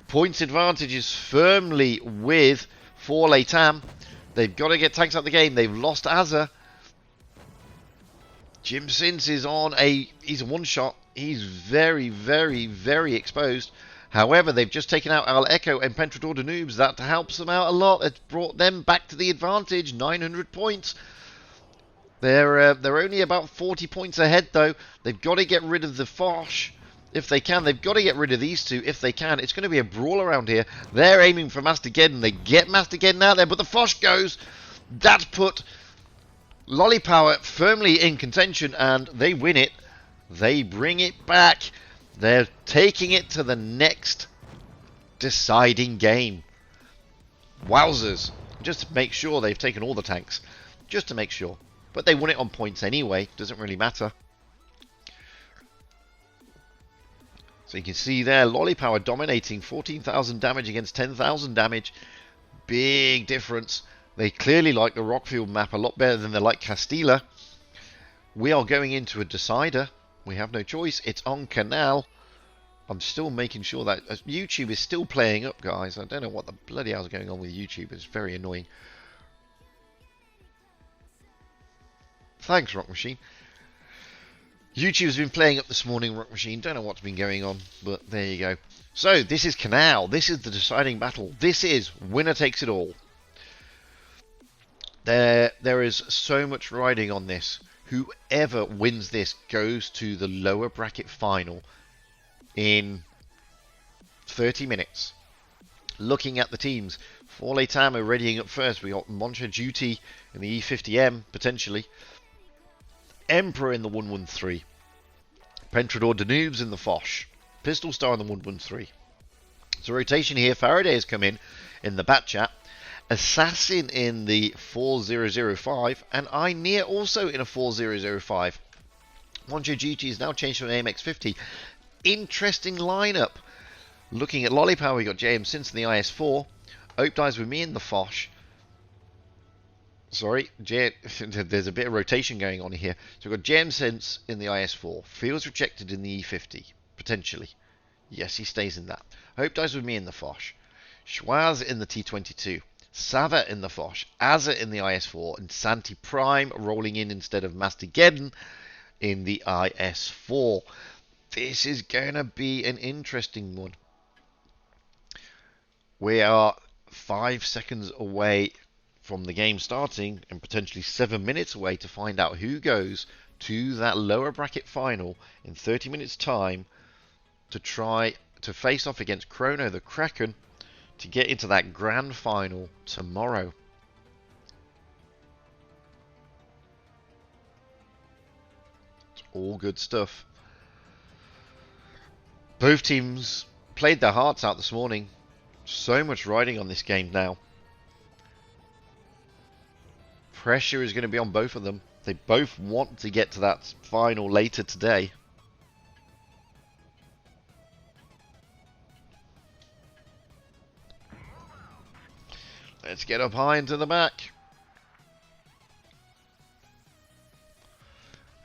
Points advantage is firmly with for Tam. They've got to get tanks out of the game. They've lost Azza. Jim Sins is he's a one-shot. He's very, very, very exposed. However, they've just taken out Al Echo and Prentrador Danube's. That helps them out a lot. It's brought them back to the advantage. 900 points. They're only about 40 points ahead, though. They've got to get rid of the Foch if they can. They've got to get rid of these two if they can. It's going to be a brawl around here. They're aiming for Mastergeddon. They get Mastergeddon out there, but the Foch goes. That's put Lolly Power firmly in contention, and they win it. They bring it back. They're taking it to the next deciding game. Wowzers. Just to make sure they've taken all the tanks. Just to make sure. But they won it on points anyway. Doesn't really matter. So you can see there, Lolly Power dominating. 14,000 damage against 10,000 damage. Big difference. They clearly like the Rockfield map a lot better than they like Castilla. We are going into a decider. We have no choice. It's on Canal. I'm still making sure that YouTube is still playing up, guys. I don't know what the bloody hell is going on with YouTube. It's very annoying. Thanks, Rock Machine. YouTube's been playing up this morning, Rock Machine. Don't know what's been going on, but there you go. So, this is Canal. This is the deciding battle. This is winner takes it all. There is so much riding on this. Whoever wins this goes to the lower bracket final in 30 minutes. Looking at the teams, for Tam are readying up first. We got Moncha Duty in the E50M, potentially. Emperor in the 113. Prentrador Danube's in the Foch. Pistol Star in the 113. So rotation here. Faraday has come in the Bat Chat. Assassin in the 4005, and Inear also in a 4005. Moncho Duty is now changed to an AMX50. Interesting lineup. Looking at Lolly Power, we got JM Since in the IS4. Ope dies with me in the Foch. Sorry, there's a bit of rotation going on here. So we've got Jam Sense in the IS4. Fields rejected in the E50, potentially. Yes, he stays in that. Hope dies with me in the Foch. Schwaz in the T22. Sava in the Foch. Azza in the IS4. And Santi Prime rolling in instead of Mastigeddon in the IS4. This is going to be an interesting one. We are 5 seconds away from the game starting and potentially 7 minutes away to find out who goes to that lower bracket final in 30 minutes time to try to face off against Chrono the Kraken to get into that grand final tomorrow. It's all good stuff. Both teams played their hearts out this morning. So much riding on this game now. Pressure is going to be on both of them. They both want to get to that final later today. Let's get up high into the back.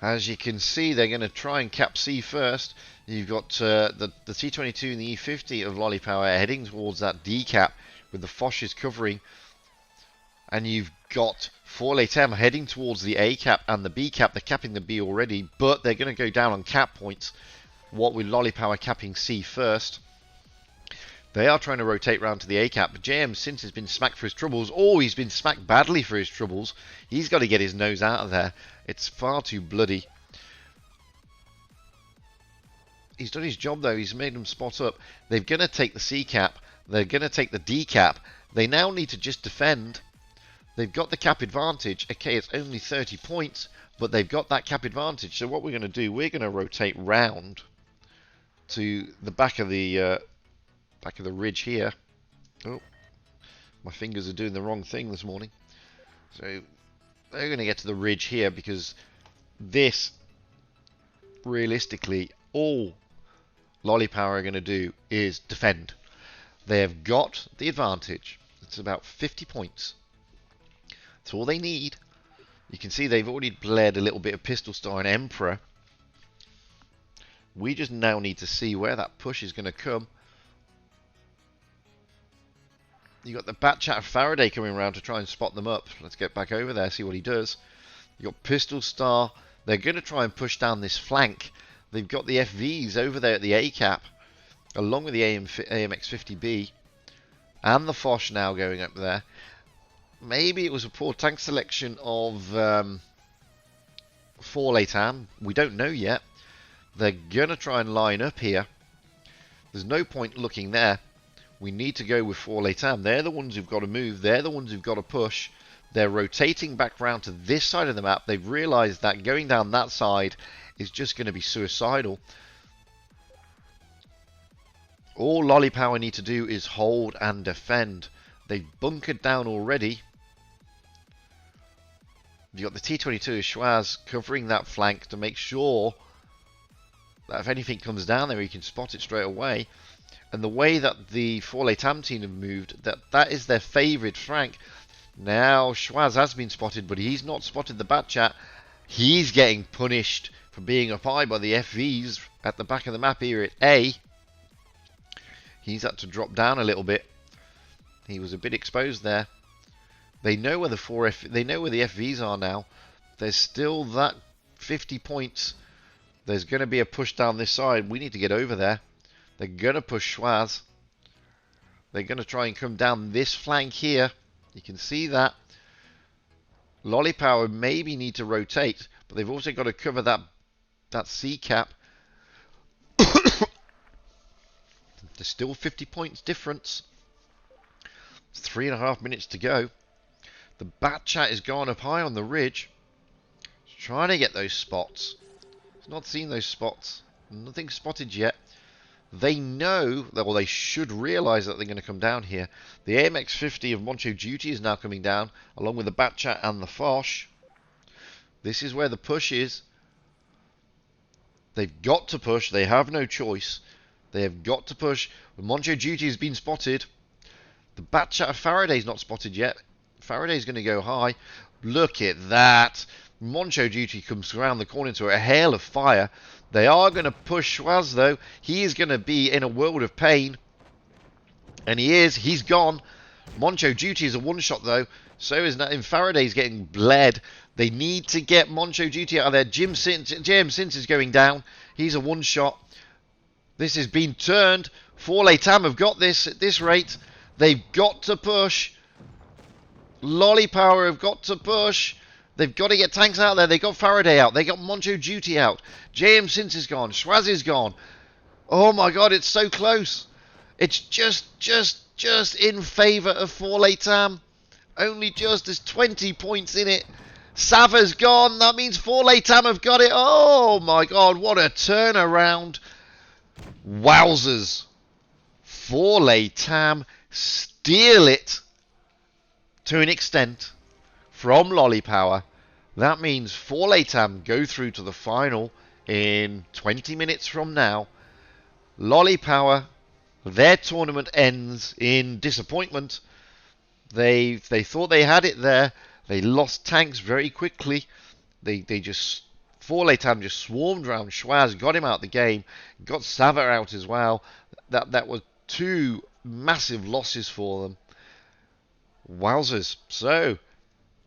As you can see, they're going to try and cap C first. You've got the T22 and the E50 of Lolly Power heading towards that D cap with the Foches covering. And you've got Forletem heading towards the A cap and the B cap. They're capping the B already, but they're going to go down on cap points. What with Lolly Power capping C first. They are trying to rotate round to the A cap, but JM since has been smacked for his troubles. Oh, he's been smacked badly for his troubles. He's got to get his nose out of there. It's far too bloody. He's done his job though. He's made them spot up. They're going to take the C cap. They're going to take the D cap. They now need to just defend. They've got the cap advantage. Okay, it's only 30 points, but they've got that cap advantage. So what we're going to do, we're going to rotate round to the back of the ridge here. Oh, my fingers are doing the wrong thing this morning. So they're going to get to the ridge here because this, realistically, all Lolly Power are going to do is defend. They have got the advantage. It's about 50 points. That's all they need. You can see they've already bled a little bit of Pistol Star and Emperor. We just now need to see where that push is going to come. You got the Batchat of Faraday coming around to try and spot them up. Let's get back over there, see what he does. You got Pistol Star. They're going to try and push down this flank. They've got the FVs over there at the A cap, along with the AMX-50B, and the Foch now going up there. Maybe it was a poor tank selection of Forletam. We don't know yet. They're going to try and line up here. There's no point looking there. We need to go with Forletam. They're the ones who've got to move. They're the ones who've got to push. They're rotating back round to this side of the map. They've realised that going down that side is just going to be suicidal. All Lolly Power need to do is hold and defend. They've bunkered down already. You've got the T22 Schwaz covering that flank to make sure that if anything comes down there, he can spot it straight away. And the way that the Forletam team have moved, that is their favourite flank. Now, Schwaz has been spotted, but he's not spotted the Batchat. He's getting punished for being up high by the FVs at the back of the map here at A. He's had to drop down a little bit. He was a bit exposed there. They know where the FVs are now. There's still that 50 points. There's going to be a push down this side. We need to get over there. They're going to push Schwaz. They're going to try and come down this flank here. You can see that. Lolly Power maybe need to rotate, but they've also got to cover that C cap. There's still 50 points difference. It's 3.5 minutes to go. The Batchat is going up high on the ridge. He's trying to get those spots. He's not seen those spots. Nothing spotted yet. They know, or they should realise that they're going to come down here. The AMX-50 of Moncho Duty is now coming down, along with the Batchat and the Foch. This is where the push is. They've got to push. They have no choice. They have got to push. Moncho Duty has been spotted. The Batchat of Faraday's not spotted yet. Faraday's going to go high. Look at that. Moncho Duty comes around the corner into a hail of fire. They are going to push Schwaz, though. He is going to be in a world of pain. And he is. He's gone. Moncho Duty is a one-shot, though. So is Faraday's getting bled. They need to get Moncho Duty out of there. JM Sins is going down. He's a one-shot. This has been turned. Forley Tam have got this at this rate. They've got to push. Lolly Power have got to push. They've got to get tanks out there. They got Faraday out. They got Moncho Duty out. JM Sins is gone. Schwaz is gone. Oh my god, it's so close. It's just in favour of Forley Tam. Only just. There's 20 points in it. Sava's gone. That means Forley Tam have got it. Oh my god, what a turnaround. Wowzers. Forley Tam steal it to an extent from Lolly Power. That means Forley Tam go through to the final in 20 minutes from now. Lolly Power, their tournament ends in disappointment. They thought they had it there. They lost tanks very quickly. Forley Tam just swarmed around Schwaz, got him out of the game, got Sava out as well. That was 2 massive losses for them. Wowzers. So,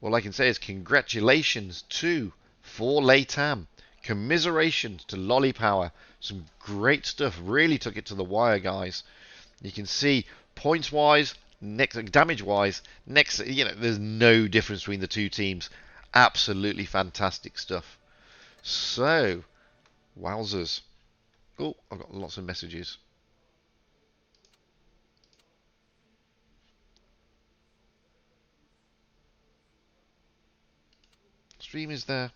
all I can say is congratulations to Forley Tam. Commiserations to Lolly Power. Some great stuff. Really took it to the wire, guys. You can see points-wise, damage-wise, there's no difference between the two teams. Absolutely fantastic stuff. So, wowzers. Oh, I've got lots of messages. Stream is there.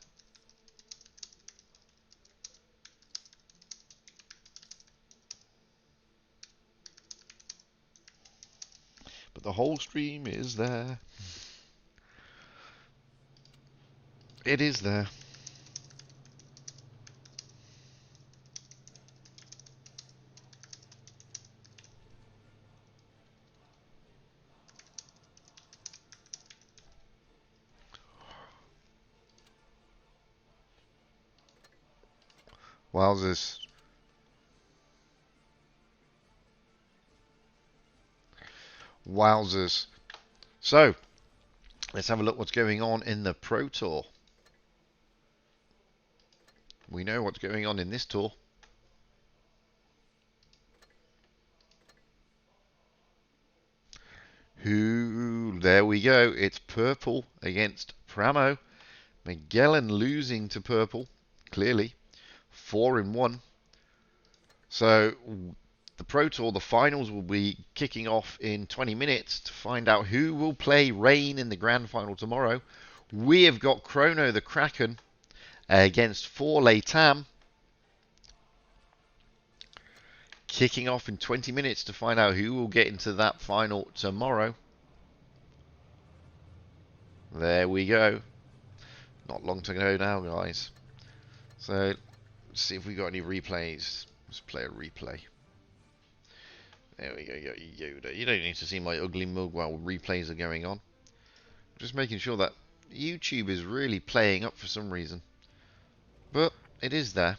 But the whole stream is there. It is there. Wowzers. Wowzers. So, let's have a look what's going on in the Pro Tour. We know what's going on in this tour. There we go. It's Purple against Pramo. Magellan losing to Purple, clearly. 4-1. So, the Pro Tour, the finals will be kicking off in 20 minutes to find out who will play Rain in the grand final tomorrow. We have got Chrono the Kraken against Forley Tam. Kicking off in 20 minutes to find out who will get into that final tomorrow. There we go. Not long to go now, guys. So, let's see if we got any replays. Let's play a replay. There we go, you got Yoda. You don't need to see my ugly mug while replays are going on. Just making sure that YouTube is really playing up for some reason. But it is there.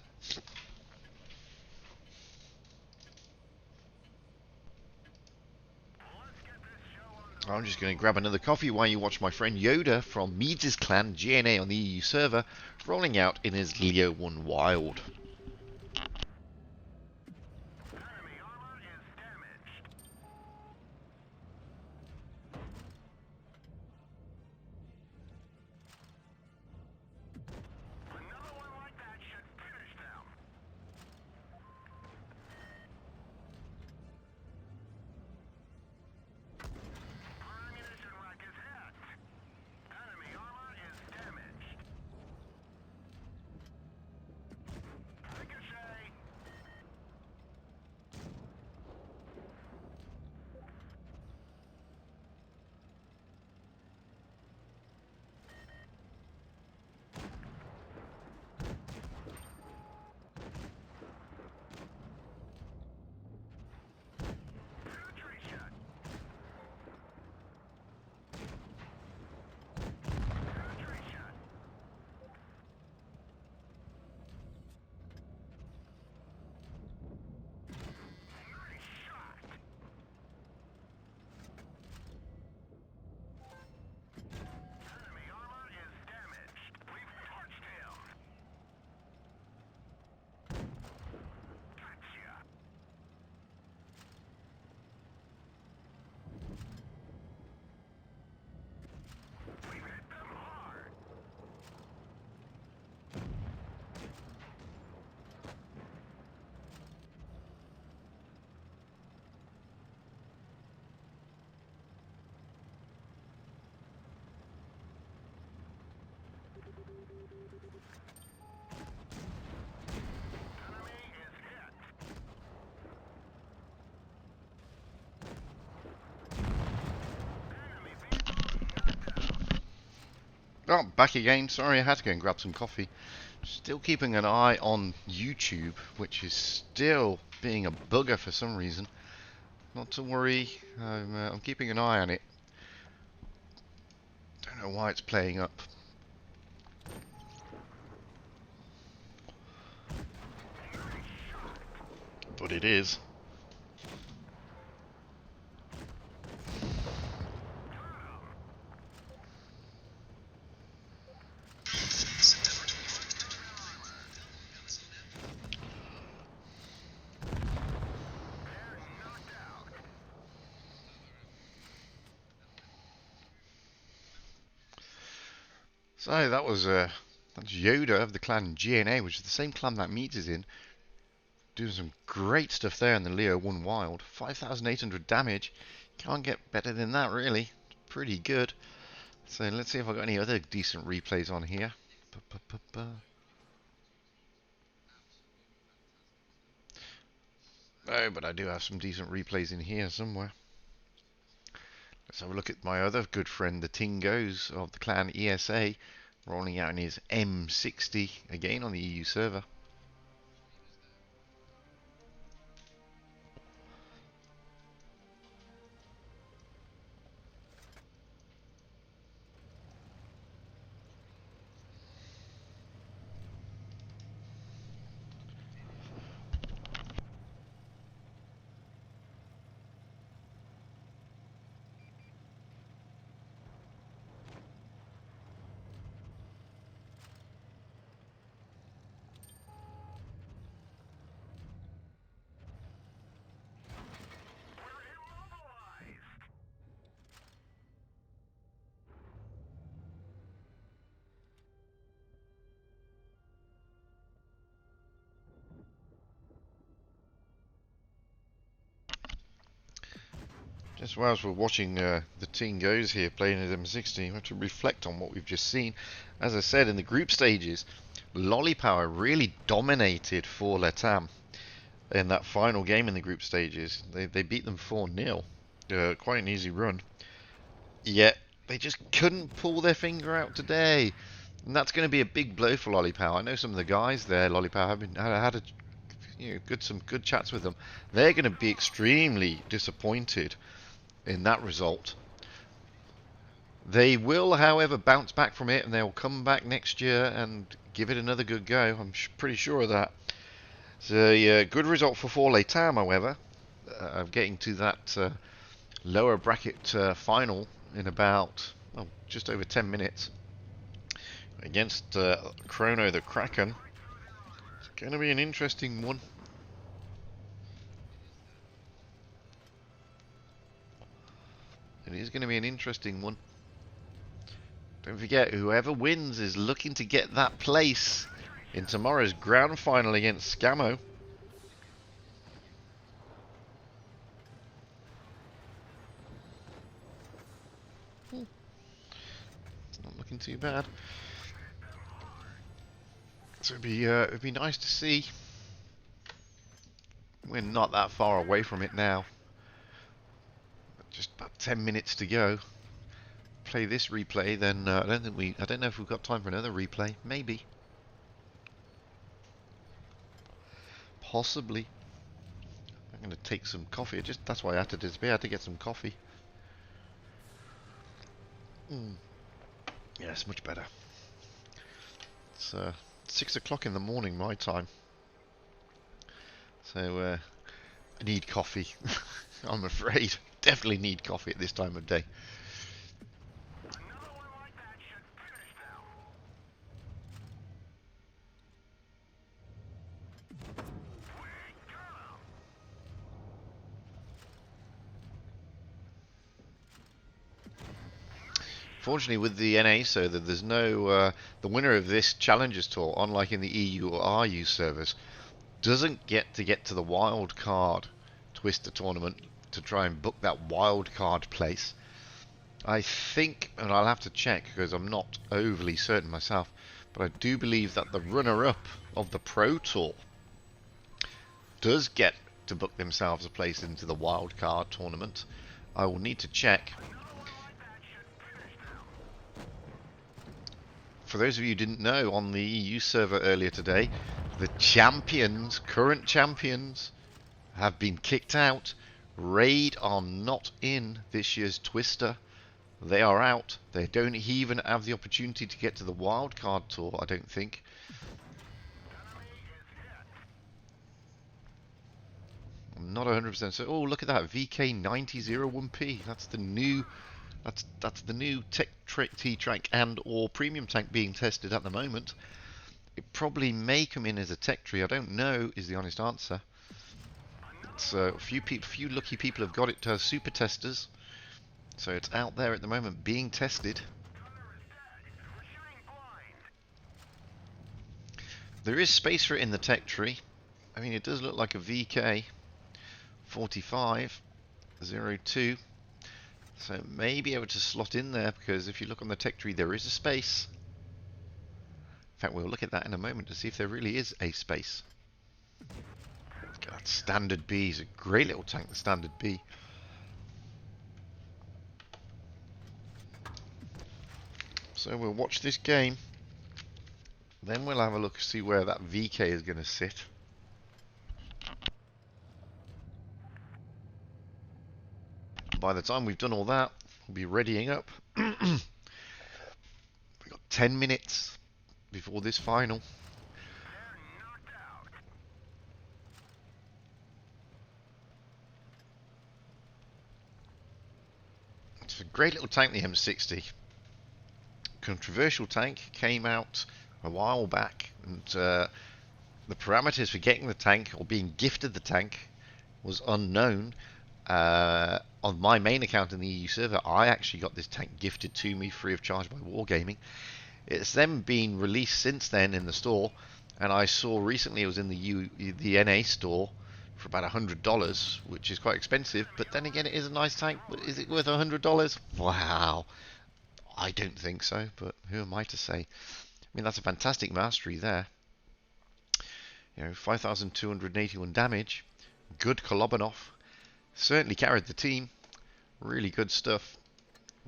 I'm just going to grab another coffee while you watch my friend Yoda from Meads' clan GNA on the EU server rolling out in his Leo 1 Wild. Oh, back again. Sorry, I had to go and grab some coffee. Still keeping an eye on YouTube, which is still being a bugger for some reason. Not to worry, I'm keeping an eye on it. Don't know why it's playing up. But it is. So that's Yoda of the clan GNA, which is the same clan that Meat is in. Doing some great stuff there in the Leo 1 Wild. 5,800 damage. Can't get better than that, really. Pretty good. So let's see if I've got any other decent replays on here. Oh, but I do have some decent replays in here somewhere. Let's have a look at my other good friend, the Tingos of the clan ESA, rolling out in his M60 again on the EU server. Just whilst we're watching the Tingos here playing at M60, we have to reflect on what we've just seen. As I said, in the group stages, Lollipower really dominated for Letam in that final game in the group stages. They beat them 4-0. Quite an easy run. Yet, they just couldn't pull their finger out today. And that's going to be a big blow for Lollipower. I know some of the guys there, Lollipower, had some good chats with them. They're going to be extremely disappointed in that result. They will, however, bounce back from it, and they'll come back next year and give it another good go. I'm pretty sure of that. It's a good result for Forley Tam, however. I'm getting to that lower bracket final in about, well, just over 10 minutes against Chrono the Kraken. It's going to be an interesting one. It is going to be an interesting one. Don't forget, whoever wins is looking to get that place in tomorrow's grand final against Scamo. It's not looking too bad. So it'd be nice to see. We're not that far away from it now. Just about 10 minutes to go. Play this replay, then I don't know if we've got time for another replay. Maybe. Possibly. I'm going to take some coffee. That's why I had to disappear. I had to get some coffee. Yeah, it's much better. It's 6 o'clock in the morning my time. So I need coffee. I'm afraid. Definitely need coffee at this time of day. Fortunately, with the NA, so that there's no the winner of this Challengers Tour, unlike in the EU or RU servers, doesn't get to the wild card Twister tournament to try and book that wild card place. I think, and I'll have to check because I'm not overly certain myself, but I do believe that the runner-up of the Pro Tour does get to book themselves a place into the wild card tournament. I will need to check. for those of you who didn't know, on the EU server earlier today, the champions, current champions, have been kicked out. Raid are not in this year's Twister. They are out. They don't even have the opportunity to get to the wildcard tour, I don't think. I'm not 100% so. Oh, look at that, VK9001P. That's the new, that's the new T-Tank and or premium tank being tested at the moment. It probably may come in as a tech tree. I don't know, is the honest answer. It's a few lucky people have got it as super testers. So it's out there at the moment being tested. There is space for it in the tech tree. I mean, it does look like a VK 4502. So it may be able to slot in there, because if you look on the tech tree, there is a space. In fact, we'll look at that in a moment to see if there really is a space. God, Standard B is a great little tank, the Standard B. So we'll watch this game. Then we'll have a look, see where that VK is going to sit. By the time we've done all that, we'll be readying up. We've got 10 minutes before this final. It's a great little tank, the M60. Controversial tank, came out a while back, and the parameters for getting the tank or being gifted the tank was unknown. On my main account in the EU server, I actually got this tank gifted to me free of charge by Wargaming. It's then been released since then in the store, and I saw recently it was in the NA store for about $100, which is quite expensive. But then again, it is a nice tank. But is it worth $100? Wow, I don't think so. But who am I to say? I mean, that's a fantastic mastery there. You know, 5,281 damage. Good Kolobanov. Certainly carried the team. Really good stuff.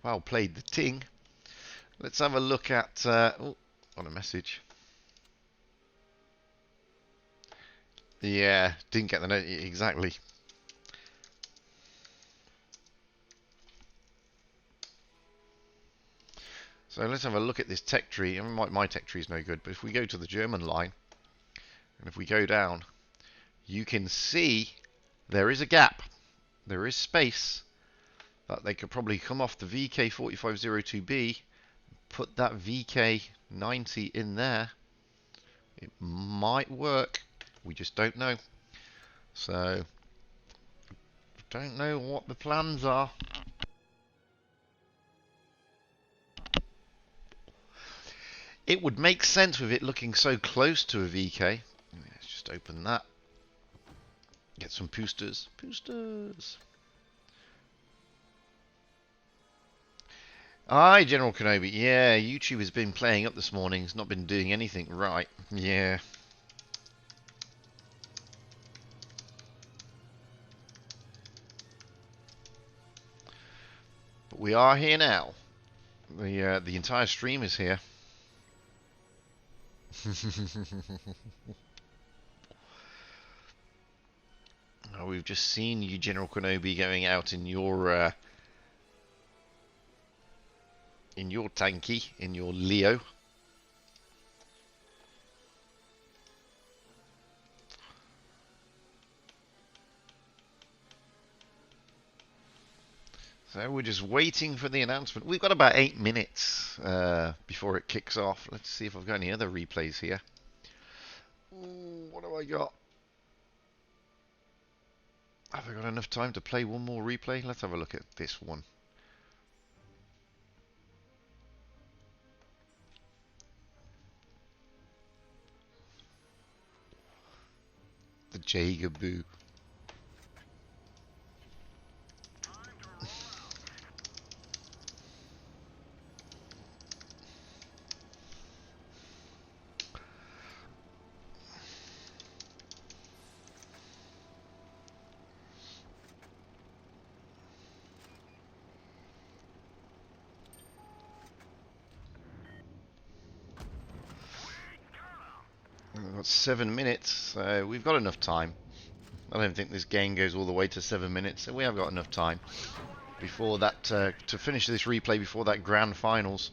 Well played, the ting. Let's have a look at... oh, got a message. Yeah, didn't get the note exactly. So let's have a look at this tech tree. I mean, my tech tree is no good, but if we go to the German line, and if we go down, you can see there is a gap. There is space that they could probably come off the VK4502B, put that VK90 in there. It might work. We just don't know. So, don't know what the plans are. It would make sense with it looking so close to a VK. Let's just open that. Get some boosters. Boosters. Hi, General Kenobi. Yeah, YouTube has been playing up this morning. It's not been doing anything right. Yeah. But we are here now. The entire stream is here. Oh, we've just seen you, General Kenobi, going out in your tanky, in your Leo. So we're just waiting for the announcement. We've got about 8 minutes before it kicks off. Let's see if I've got any other replays here. Ooh, what have I got? Have I got enough time to play one more replay? Let's have a look at this one. The Jagaboo. We've got 7 minutes, so we've got enough time. I don't think this game goes all the way to 7 minutes, so we have got enough time before that to finish this replay before that grand finals.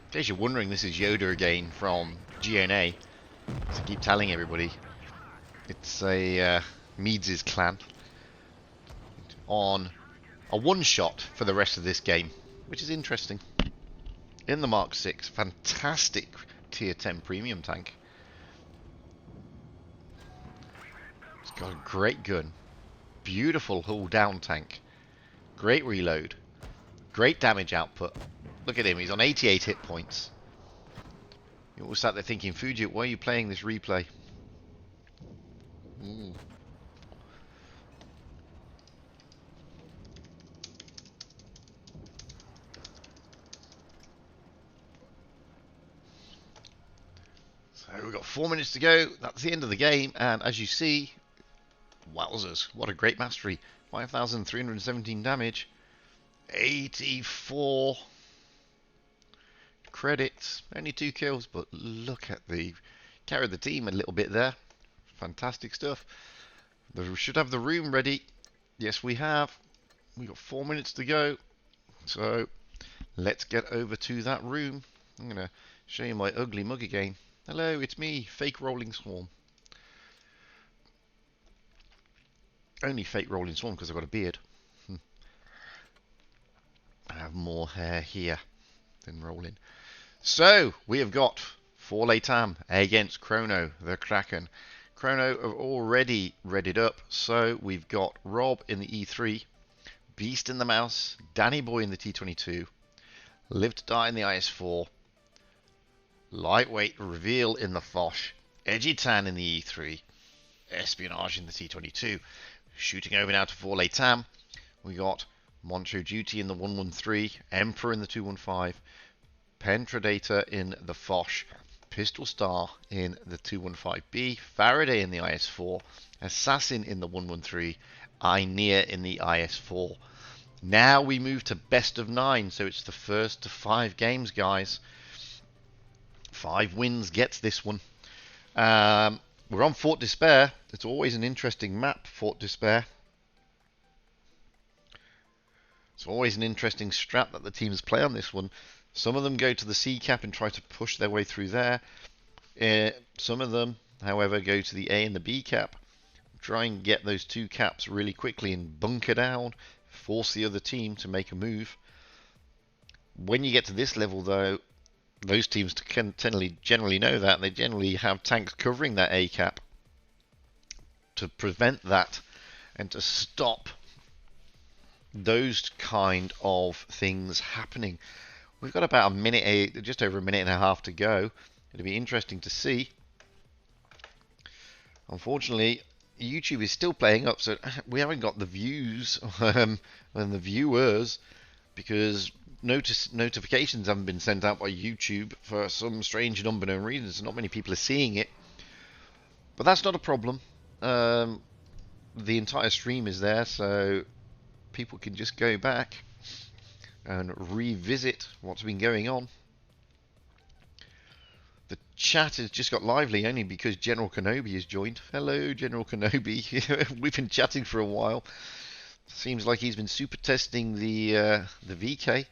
In case you're wondering, this is Yoda again from GNA. As I keep telling everybody, it's a Meads' clan on a one-shot for the rest of this game, which is interesting. In the Mark 6, fantastic tier 10 premium tank. It's got a great gun, beautiful hull down tank, great reload, great damage output. Look at him, he's on 88 hit points. You all sat there thinking, Fujit, why are you playing this replay? So we've got 4 minutes to go. That's the end of the game. And as you see, wowzers, what a great mastery. 5,317 damage. 84 credits. Only 2 kills, but look at the... Carried the team a little bit there. Fantastic stuff. We should have the room ready. Yes, we have. We've got 4 minutes to go. So let's get over to that room. I'm going to show you my ugly mug again. Hello, it's me, fake rolling swarm. Only fake rolling swarm because I've got a beard. I have more hair here than rolling. So, we have got Forley Tam against Chrono, the Kraken. Chrono are already readied up, so we've got Rob in the E3, Beast in the Mouse, Danny Boy in the T22, Live to Die in the IS4, Lightweight Reveal in the Foch, Edgy Tan in the E3, Espionage in the T22. Shooting over now to Forley Tam, we got Moncho Duty in the 113, Emperor in the 215, Pentradator in the Foch, Pistol Star in the 215B, Faraday in the IS4, Assassin in the 113, Inear in the IS4. Now we move to best of 9, so it's the first to 5 games, guys. 5 wins gets this one. We're on Fort Despair. It's always an interesting map, Fort Despair. It's always an interesting strat that the teams play on this one. Some of them go to the C cap and try to push their way through there. Some of them, however, go to the A and the B cap, try and get those 2 caps really quickly and bunker down, force the other team to make a move. When you get to this level, though, those teams generally know that. They generally have tanks covering that A cap to prevent that and to stop those kind of things happening. We've got about a minute, just over a minute and a half to go. It'll be interesting to see. Unfortunately, YouTube is still playing up, so we haven't got the views and the viewers because notifications haven't been sent out by YouTube for some strange and unknown reasons. Not many people are seeing it, but that's not a problem. The entire stream is there, so people can just go back and revisit what's been going on. The chat has just got lively only because General Kenobi has joined. Hello, General Kenobi. We've been chatting for a while. Seems like he's been super testing the VK.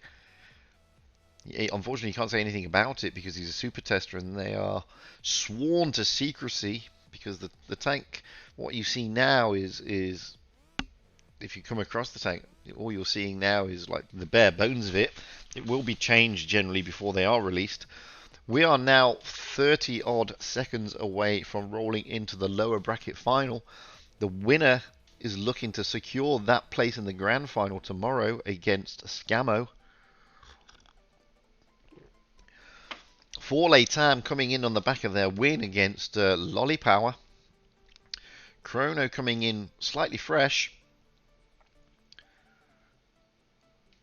Unfortunately, he can't say anything about it because he's a super tester, and they are sworn to secrecy. Because the tank, what you see now is if you come across the tank, all you're seeing now is like the bare bones of it. It will be changed generally before they are released. We are now 30 odd seconds away from rolling into the lower bracket final. The winner is looking to secure that place in the grand final tomorrow against Scammo. Forley Tam coming in on the back of their win against Lolly Power. Chrono coming in slightly fresh.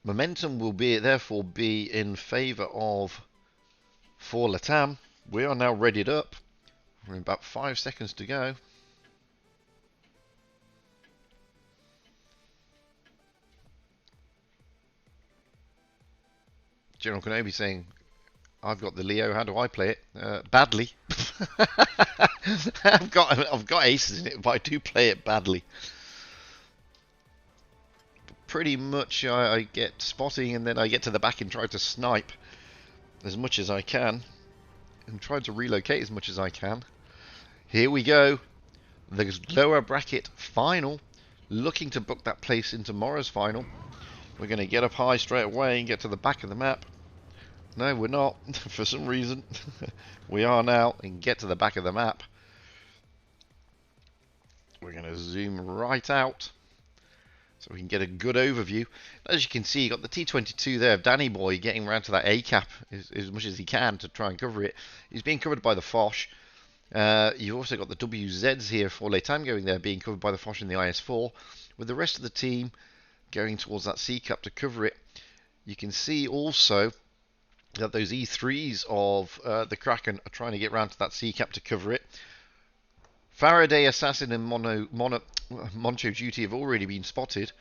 Momentum will therefore be in favour of Forley Tam. We are now readied up. We're in about 5 seconds to go. General Kenobi saying, I've got the Leo, how do I play it? Badly. I've got aces in it, but I do play it badly. Pretty much I get spotting and then I get to the back and try to snipe as much as I can. And try to relocate as much as I can. Here we go. The lower bracket final. Looking to book that place in tomorrow's final. We're going to get up high straight away and get to the back of the map. No, we're not, for some reason. We are now, and get to the back of the map. We're going to zoom right out, so we can get a good overview. As you can see, you got the T22 there of Danny Boy getting around to that A-cap as much as he can to try and cover it. He's being covered by the Foch. You've also got the WZs here for Leighton going there, being covered by the Foch in the IS-4, with the rest of the team going towards that C-cap to cover it. You can see also that those E3s of the Kraken are trying to get round to that C-cap to cover it. Faraday, Assassin and Moncho Duty have already been spotted.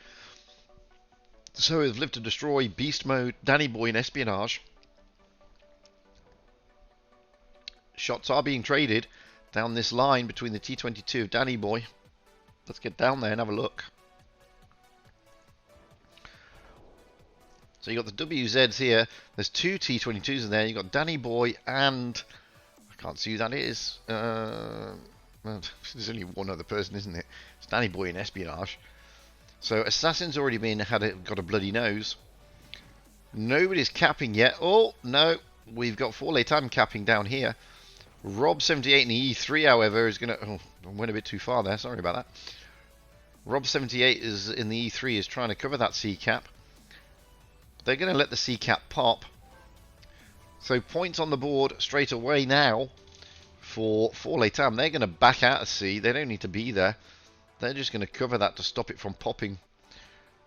So have Live to Destroy, Beast Mode, Danny Boy and Espionage. Shots are being traded down this line between the T22 of Danny Boy. Let's get down there and have a look. So you got the WZs here. There's two T22s in there. You got Danny Boy and I can't see who that is. Well, there's only one other person, isn't it? It's Danny Boy and Espionage. So Assassin's already got a bloody nose. Nobody's capping yet. Oh no, we've got Forley Tam capping down here. Rob 78 in the E3, however, is gonna. Oh, I went a bit too far there. Sorry about that. Rob 78 is in the E3 is trying to cover that C cap. They're going to let the C-cap pop. So points on the board straight away now for Leighton. They're going to back out of C. They don't need to be there. They're just going to cover that to stop it from popping.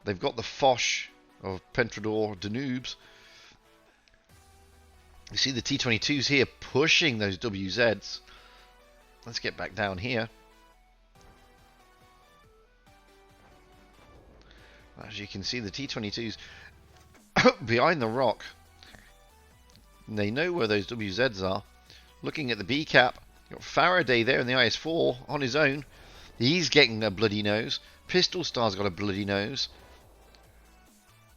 They've got the Foch of Pentrador Danubes. You see the T22s here pushing those WZs. Let's get back down here. As you can see, the T22s behind the rock. They know where those WZs are. Looking at the B cap, got Faraday there in the IS-4 on his own. He's getting a bloody nose. Pistol Star's got a bloody nose.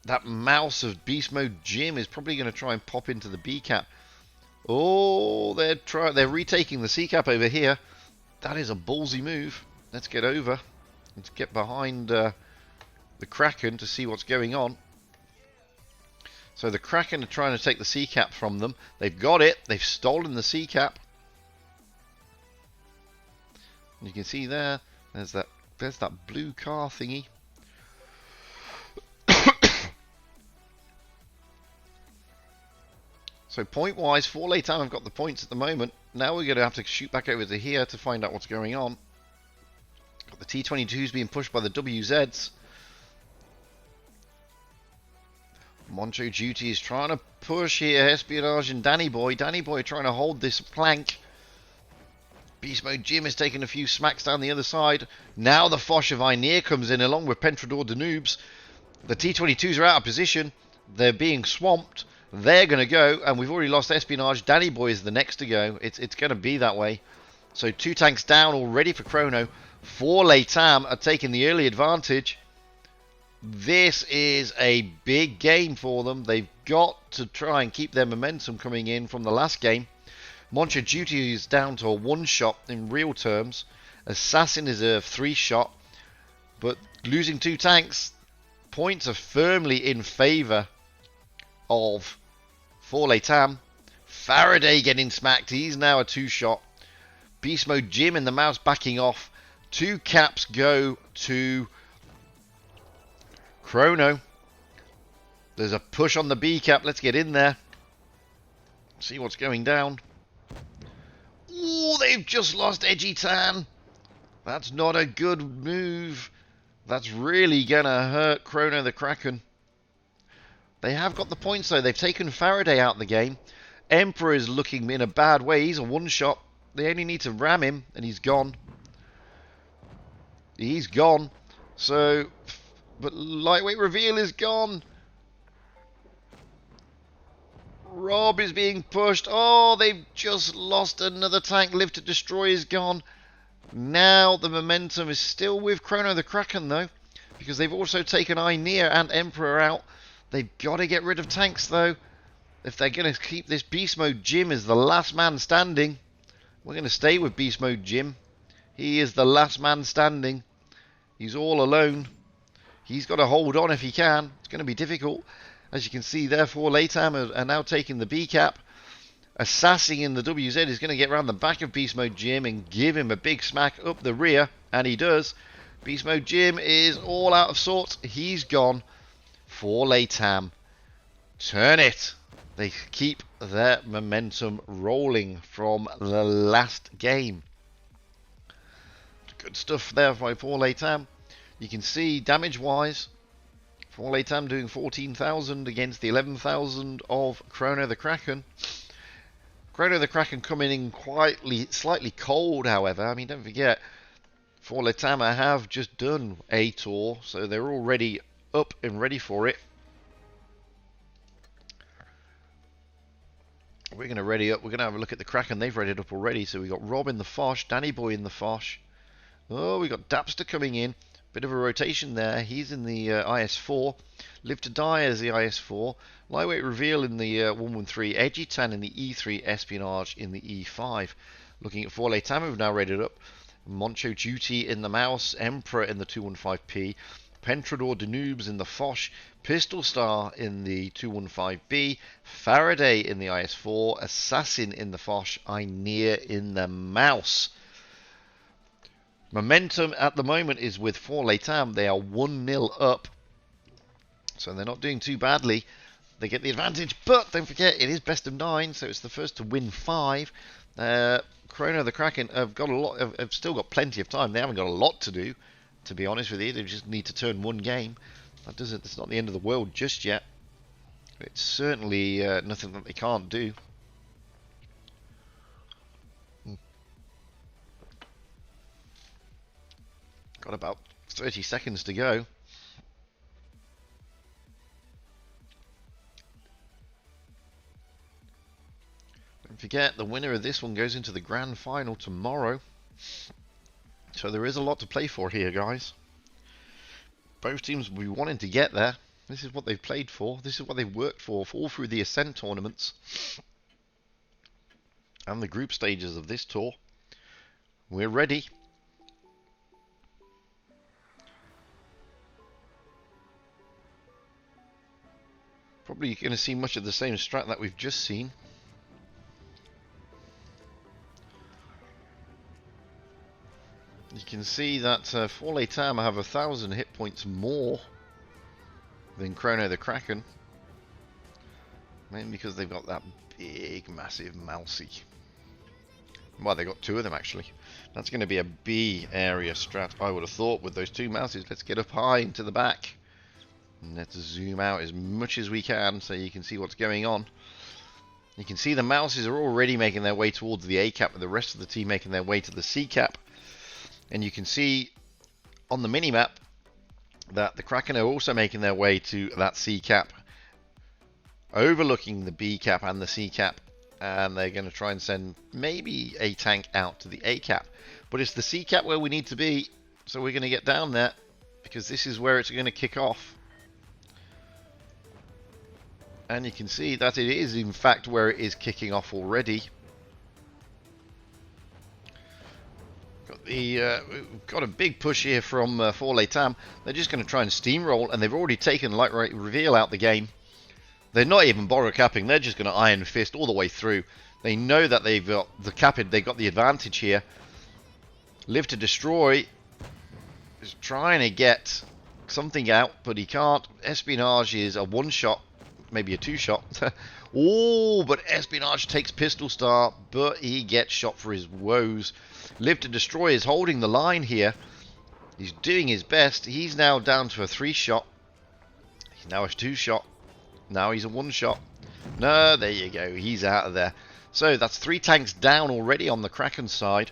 That mouse of Beast Mode Jim is probably going to try and pop into the B cap. Oh, they're retaking the C cap over here. That is a ballsy move. Let's get over. Let's get behind the Kraken to see what's going on. So the Kraken are trying to take the C-cap from them. They've got it. They've stolen the C-cap. You can see there. There's that blue car thingy. So point-wise, Forley Tam have got the points at the moment. Now we're going to have to shoot back over to here to find out what's going on. Got the T22s being pushed by the WZs. Moncho Duty is trying to push here. Espionage and Danny Boy. Danny Boy trying to hold this plank. Beast Mode Jim is taking a few smacks down the other side. Now the Foch of Aenear comes in along with Pentrador de Noobs. The T-22s are out of position. They're being swamped. They're going to go, and we've already lost Espionage. Danny Boy is the next to go. It's going to be that way. So 2 tanks down already for Chrono. 4 Leitam are taking the early advantage. This is a big game for them. They've got to try and keep their momentum coming in from the last game. Moncho Duty is down to a 1-shot in real terms. Assassin is a 3-shot. But losing 2 tanks, points are firmly in favour of 4 Leitam. Faraday getting smacked. He's now a 2-shot. Beast Mode Jim in the mouse backing off. 2 caps go to Chrono. There's a push on the B cap. Let's get in there. See what's going down. Ooh, they've just lost Edgy Tan. That's not a good move. That's really going to hurt Chrono the Kraken. They have got the points though. They've taken Faraday out of the game. Emperor is looking in a bad way. He's a 1-shot. They only need to ram him and he's gone. He's gone. So, but Lightweight Reveal is gone. Rob is being pushed. Oh, they've just lost another tank. Live to Destroy is gone. Now the momentum is still with Chrono the Kraken though, because they've also taken Aenear and Emperor out. They've got to get rid of tanks though. If they're going to keep this Beast Mode Jim as the last man standing. We're going to stay with Beast Mode Jim. He is the last man standing. He's all alone. He's got to hold on if he can. It's going to be difficult. As you can see, therefore, Leitam are now taking the B cap. Assassin in the WZ is going to get around the back of Beast Mode Jim and give him a big smack up the rear. And he does. Beast Mode Jim is all out of sorts. He's gone. For Leitam. Turn it. They keep their momentum rolling from the last game. Good stuff there by 4 Leitam. You can see damage-wise, 4 Leitam doing 14,000 against the 11,000 of Chrono the Kraken. Chrono the Kraken coming in slightly cold, however. I mean, don't forget, 4 Leitam have just done a tour, so they're already up and ready for it. We're going to ready up. We're going to have a look at the Kraken. They've readied up already. So we've got Rob in the Foch, Danny Boy in the Foch. Oh, we got Dapster coming in. Bit of a rotation there. He's in the IS-4. Live to Die as the IS-4. Lightweight Reveal in the 113. Edgy Tan in the E3. Espionage in the E5. Looking at 4 Leitam, we've now rated up. Moncho Duty in the Mouse. Emperor in the 215P. Pentrador de Noobs in the Foch. Pistol Star in the 215B. Faraday in the IS-4. Assassin in the Foch. Aenear in the Mouse. Momentum at the moment is with 4 Leitam. They are 1-0 up. So they're not doing too badly. They get the advantage, but don't forget, it is best of 9, so it's the first to win 5. Chrono the Kraken have still got plenty of time. They haven't got a lot to do, to be honest with you. They just need to turn 1 game. It's not the end of the world just yet. It's certainly nothing that they can't do. Got about 30 seconds to go. Don't forget, the winner of this one goes into the grand final tomorrow. So there is a lot to play for here, guys. Both teams will be wanting to get there. This is what they've played for. This is what they've worked for all through the Ascent tournaments. And the group stages of this tour. We're ready. Probably going to see much of the same strat that we've just seen. You can see that 4 Leitam have 1,000 hit points more than Chrono the Kraken. Mainly because they've got that big, massive Mousy. Well, they got 2 of them actually. That's going to be a B area strat, I would have thought, with those 2 Mouses. Let's get up high into the back. Let's zoom out as much as we can so you can see what's going on. You can see the Mouses are already making their way towards the A cap, with the rest of the team making their way to the C cap. And you can see on the minimap that the Kraken are also making their way to that C cap, overlooking the B cap and the C cap. And they're going to try and send maybe a tank out to the A cap. But it's the C cap where we need to be, so we're going to get down there, because this is where it's going to kick off. And you can see that it is, in fact, where it is kicking off already. We've got a big push here from Wotb. They're just going to try and steamroll, and they've already taken Lightweight Reveal out the game. They're not even borrow capping. They're just going to Iron Fist all the way through. They know that they've got the capping. They got the advantage here. Live to Destroy is trying to get something out, but he can't. Espionage is a one-shot, maybe a two-shot. Oh, but Espionage takes Pistol Star, but he gets shot for his woes. Live to Destroy is holding the line here. He's doing his best. He's now down to a 3-shot. He's now a 2-shot. Now he's a 1-shot. No, there you go. He's out of there. So that's 3 tanks down already on the Kraken side.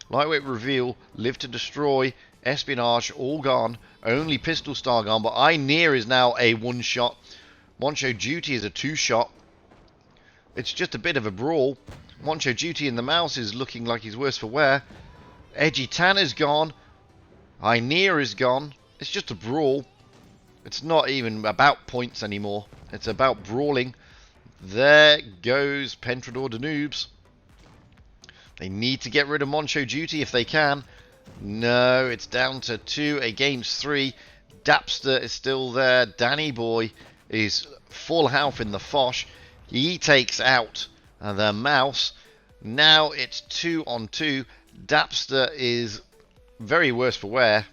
Lightweight Reveal, Live to Destroy, Espionage all gone. Only Pistol Star gone, but Inear is now a 1-shot. Moncho Duty is a 2-shot. It's just a bit of a brawl. Moncho Duty in the Mouse is looking like he's worse for wear. Edgy Tan is gone. Inear is gone. It's just a brawl. It's not even about points anymore. It's about brawling. There goes Pentrador Noobs. They need to get rid of Moncho Duty if they can. No, it's down to 2 against 3. Dapster is still there. Danny Boy is full health in the Foch. He takes out the Mouse. Now it's 2 on 2. Dapster is very worse for wear.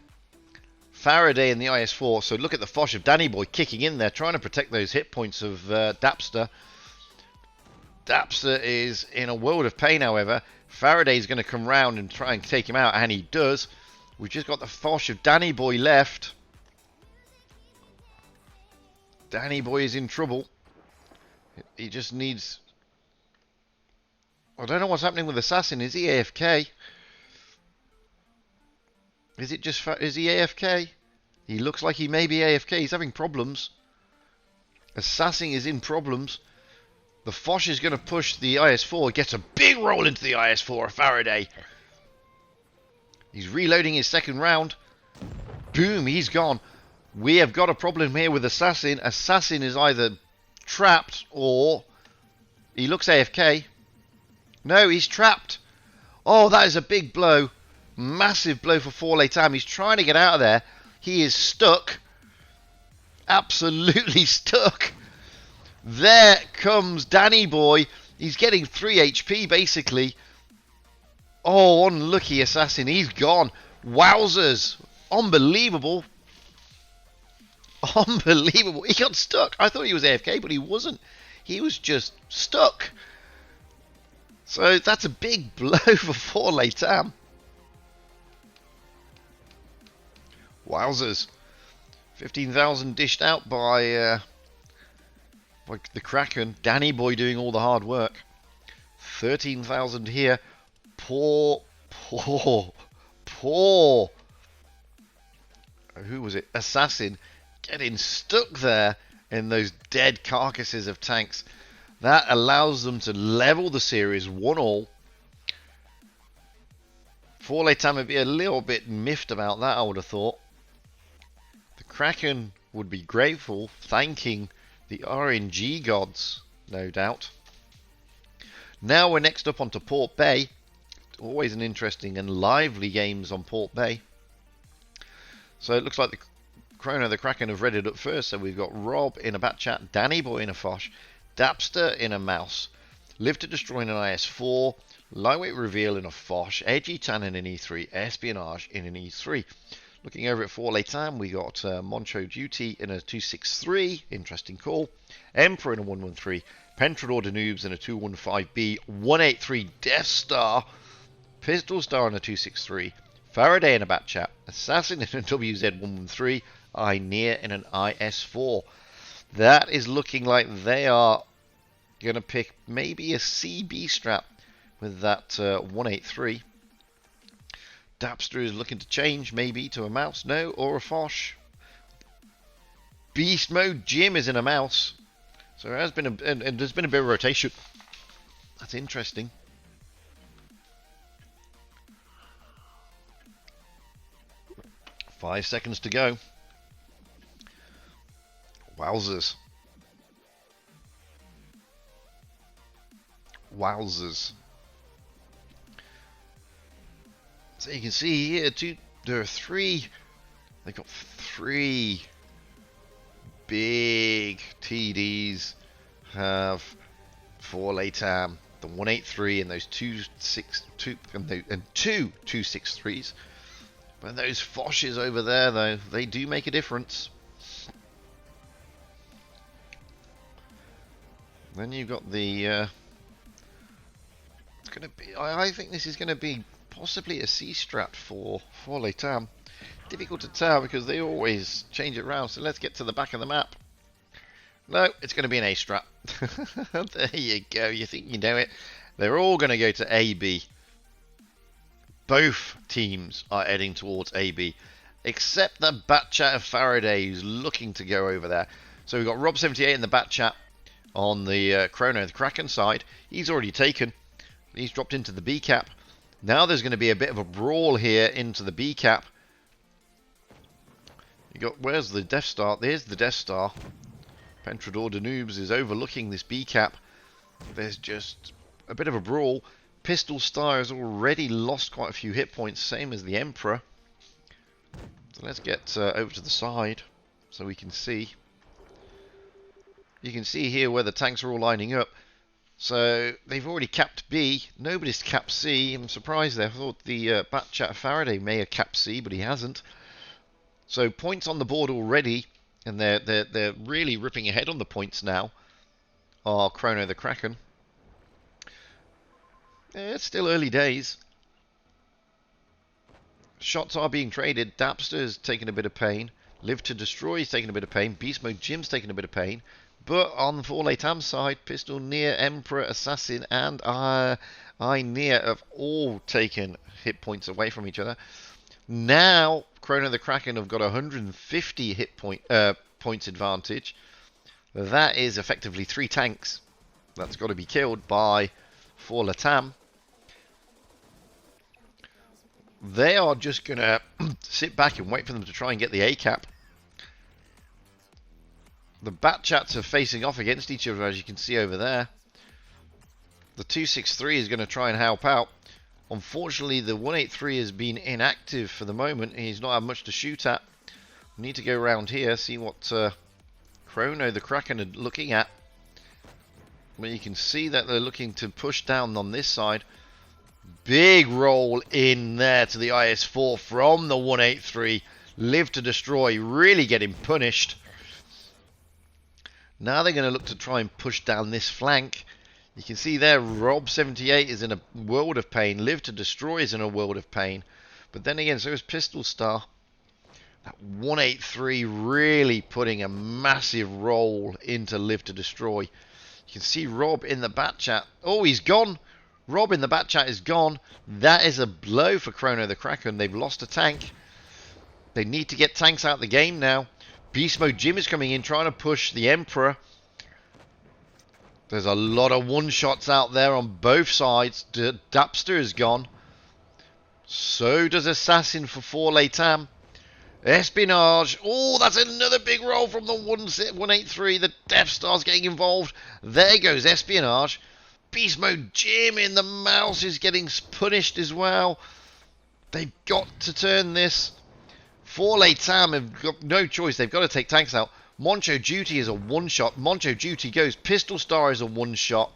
Faraday in the IS-4. So look at the Foch of Danny Boy kicking in there, trying to protect those hit points of Dapster. Dapster is in a world of pain, however. Faraday's going to come round and try and take him out, and he does. We've just got the Foch of Danny Boy left. Danny Boy is in trouble. He just needs... I don't know what's happening with Assassin. Is he AFK? Is it just... Is he AFK? He looks like he may be AFK. He's having problems. Assassin is in problems. The Foch is going to push the IS-4. Gets a big roll into the IS-4. Faraday. He's reloading his second round. Boom, he's gone. We have got a problem here with Assassin. Assassin is either trapped or he looks AFK. No, he's trapped. Oh, that is a big blow. Massive blow for Wotb. He's trying to get out of there. He is stuck. Absolutely stuck. There comes Danny Boy. He's getting 3 HP basically. Oh, unlucky Assassin. He's gone. Wowzers. Unbelievable. Unbelievable. He got stuck. I thought he was AFK, but he wasn't. He was just stuck. So that's a big blow for Wotb. Wowzers. 15,000 dished out by the Kraken. Danny Boy doing all the hard work. 13,000 here. Poor. Who was it? Assassin getting stuck there in those dead carcasses of tanks. That allows them to level the series 1-1. Wotb would be a little bit miffed about that, I would have thought. The Kraken would be grateful, thanking the RNG gods, no doubt. Now we're next up onto Port Bay. Always an interesting and lively games on Port Bay. So it looks like the Chrono, the Kraken have read it up first. So we've got Rob in a Bat Chat, Danny Boy in a Foch, Dapster in a Mouse, Live to Destroy in an IS-4, Lightweight Reveal in a Foch, Edgy Tan in an E3, Espionage in an E3. Looking over at Wotb, we got Moncho Duty in a 263, interesting call. Emperor in a 113, Pentrador Noobs in a 215B, 183 Death Star, Pistol Star in a 263, Faraday in a Bat Chat, Assassin in a WZ113, Inear in an IS4. That is looking like they are going to pick maybe a CB strap with that 183. Dapster is looking to change maybe to a mouse, no, or a Foch. Beast Mode Jim is in a mouse. So there has been there's been a bit of rotation. That's interesting. Five seconds to go. Wowzers. Wowzers. So you can see here, there are three. They've got three big TDs. Have for Latam, the 183 and those 262 and two 263s. But those Foches over there, though, they do make a difference. Then you've got the. It's going to be. I think this is going to be possibly a C strap for Latam. Difficult to tell because they always change it around. So let's get to the back of the map. No, it's going to be an A strap. There you go. You think you know it? They're all going to go to AB. Both teams are heading towards AB, except the Bat Chat of Faraday, who's looking to go over there. So we've got Rob78 in the Bat Chat on the Chrono, the Kraken side. He's already taken. He's dropped into the B cap. Now there's going to be a bit of a brawl here into the B cap. You got, where's the Death Star? There's the Death Star. Pentrador Danubes is overlooking this B cap. There's just a bit of a brawl. Pistol Star has already lost quite a few hit points, same as the Emperor. So let's get over to the side so we can see. You can see here where the tanks are all lining up. So they've already capped B. Nobody's capped C. I'm surprised there. I thought the Bat Chat Faraday may have capped C, but he hasn't. So points on the board already, and they're really ripping ahead on the points now. Are Chrono the Kraken. It's still early days. Shots are being traded. Dapster's taking a bit of pain. Live to Destroy is taking a bit of pain. Beast Mode Jim's taking a bit of pain. But on the Latam side, Pistol, Near, Emperor, Assassin, and Near have all taken hit points away from each other. Now, Chrono the Kraken have got 150 hit points advantage. That is effectively 3 tanks. That's got to be killed by for Latam. They are just going to sit back and wait for them to try and get the A cap. The Bat Chats are facing off against each other, as you can see over there. The 263 is going to try and help out. Unfortunately, the 183 has been inactive for the moment. He's not had much to shoot at. We need to go around here, see what Chrono the Kraken are looking at. Well, you can see that they're looking to push down on this side. Big roll in there to the IS-4 from the 183. Live to Destroy, really getting punished. Now they're going to look to try and push down this flank. You can see there, Rob78 is in a world of pain. Live to Destroy is in a world of pain. But then again, so is Pistol Star. That 183 really putting a massive roll into Live to Destroy. You can see Rob in the Bat Chat. Oh, he's gone. Rob in the Bat Chat is gone. That is a blow for Chrono the Kraken. They've lost a tank. They need to get tanks out of the game now. Beast Mode Jim is coming in, trying to push the Emperor. There's a lot of one-shots out there on both sides. Dapster is gone. So does Assassin for Latam. Espionage. Oh, that's another big roll from the 183. The Death Star's getting involved. There goes Espionage. Beast Mode Jim in the mouse is getting punished as well. They've got to turn this. For Latam have got no choice. They've got to take tanks out. Moncho Duty is a one-shot. Moncho Duty goes. Pistol Star is a one-shot.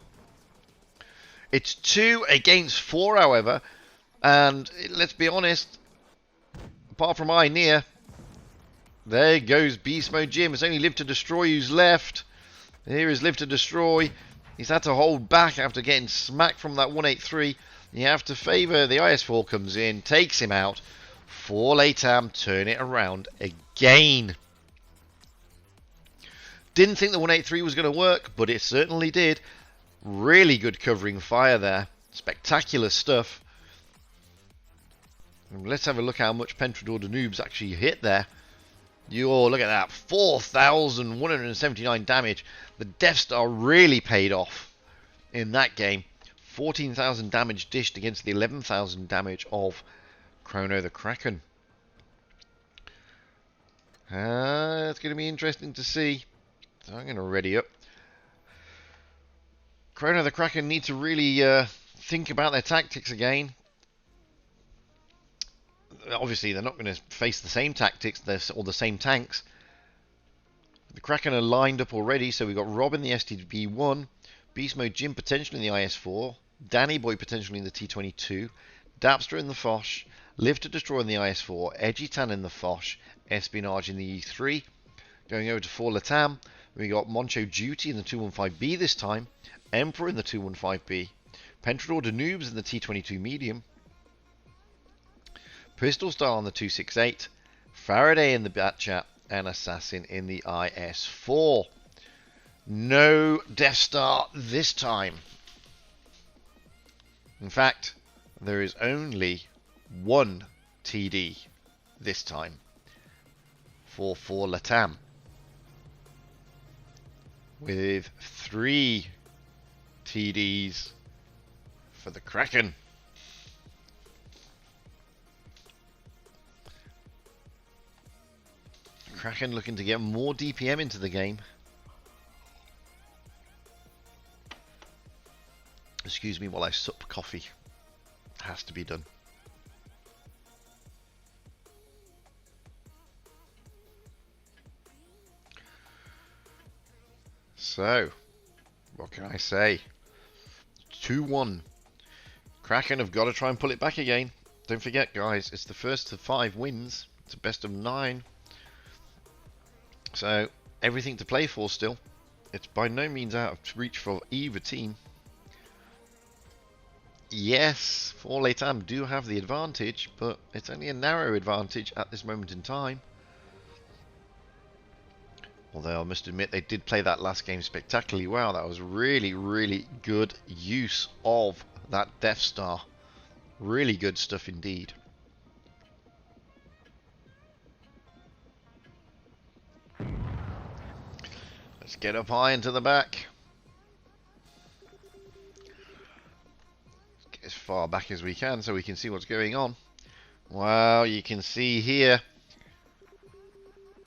It's 2 against 4, however. And let's be honest, apart from Near, there goes Beast Mode Jim. It's only Live to Destroy who's left. Here is Live to Destroy. He's had to hold back after getting smacked from that 183. You have to favour the IS-4 comes in, takes him out. For Latam, turn it around again. Didn't think the 183 was going to work, but it certainly did. Really good covering fire there. Spectacular stuff. And let's have a look how much Pentador Danube's actually hit there. Look at that, 4,179 damage. The Death Star really paid off in that game. 14,000 damage dished against the 11,000 damage of Chrono the Kraken. It's going to be interesting to see. So I'm going to ready up. Chrono the Kraken need to really think about their tactics again. Obviously, they're not going to face the same tactics or the same tanks. The Kraken are lined up already, so we've got Rob in the STB1, Beast Mode Jim potentially in the IS4, Danny Boy potentially in the T22, Dapster in the Foch, Live to Destroy in the IS4, Edgitan in the Foch, Espionage in the E3. Going over to For Latam, we got Moncho Duty in the 215B this time, Emperor in the 215B, Pentador Danubes in the T22 Medium, Pistol Star on the 268, Faraday in the Batchat, and Assassin in the IS4. No Death Star this time. In fact, there is only one TD this time for Latam, with 3 TDs for the Kraken. Kraken looking to get more DPM into the game. Excuse me while I sup coffee. Has to be done. So, what can I say? 2-1. Kraken have got to try and pull it back again. Don't forget, guys, it's the first of 5 wins. It's a best of 9. So, everything to play for still. It's by no means out of reach for either team. Yes, For Latam do have the advantage, but it's only a narrow advantage at this moment in time. Although I must admit they did play that last game spectacularly well. That was really, really good use of that Death Star. Really good stuff indeed. Let's get up high into the back. Get as far back as we can so we can see what's going on. Well, you can see here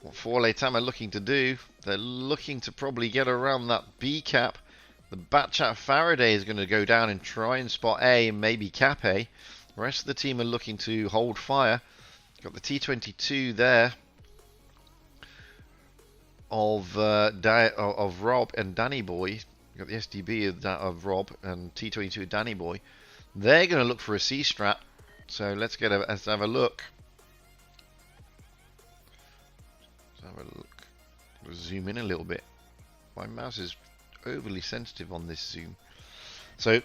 what For Latam are looking to do. They're looking to probably get around that B cap. The Batchat Faraday is going to go down and try and spot A and maybe cap A. The rest of the team are looking to hold fire. Got the T22 there of Rob and Danny Boy. Got the SDB of Rob and T22 of Danny Boy. They're going to look for a C strat. So let's have a look. Let's have a look. Zoom in a little bit. My mouse is overly sensitive on this zoom. So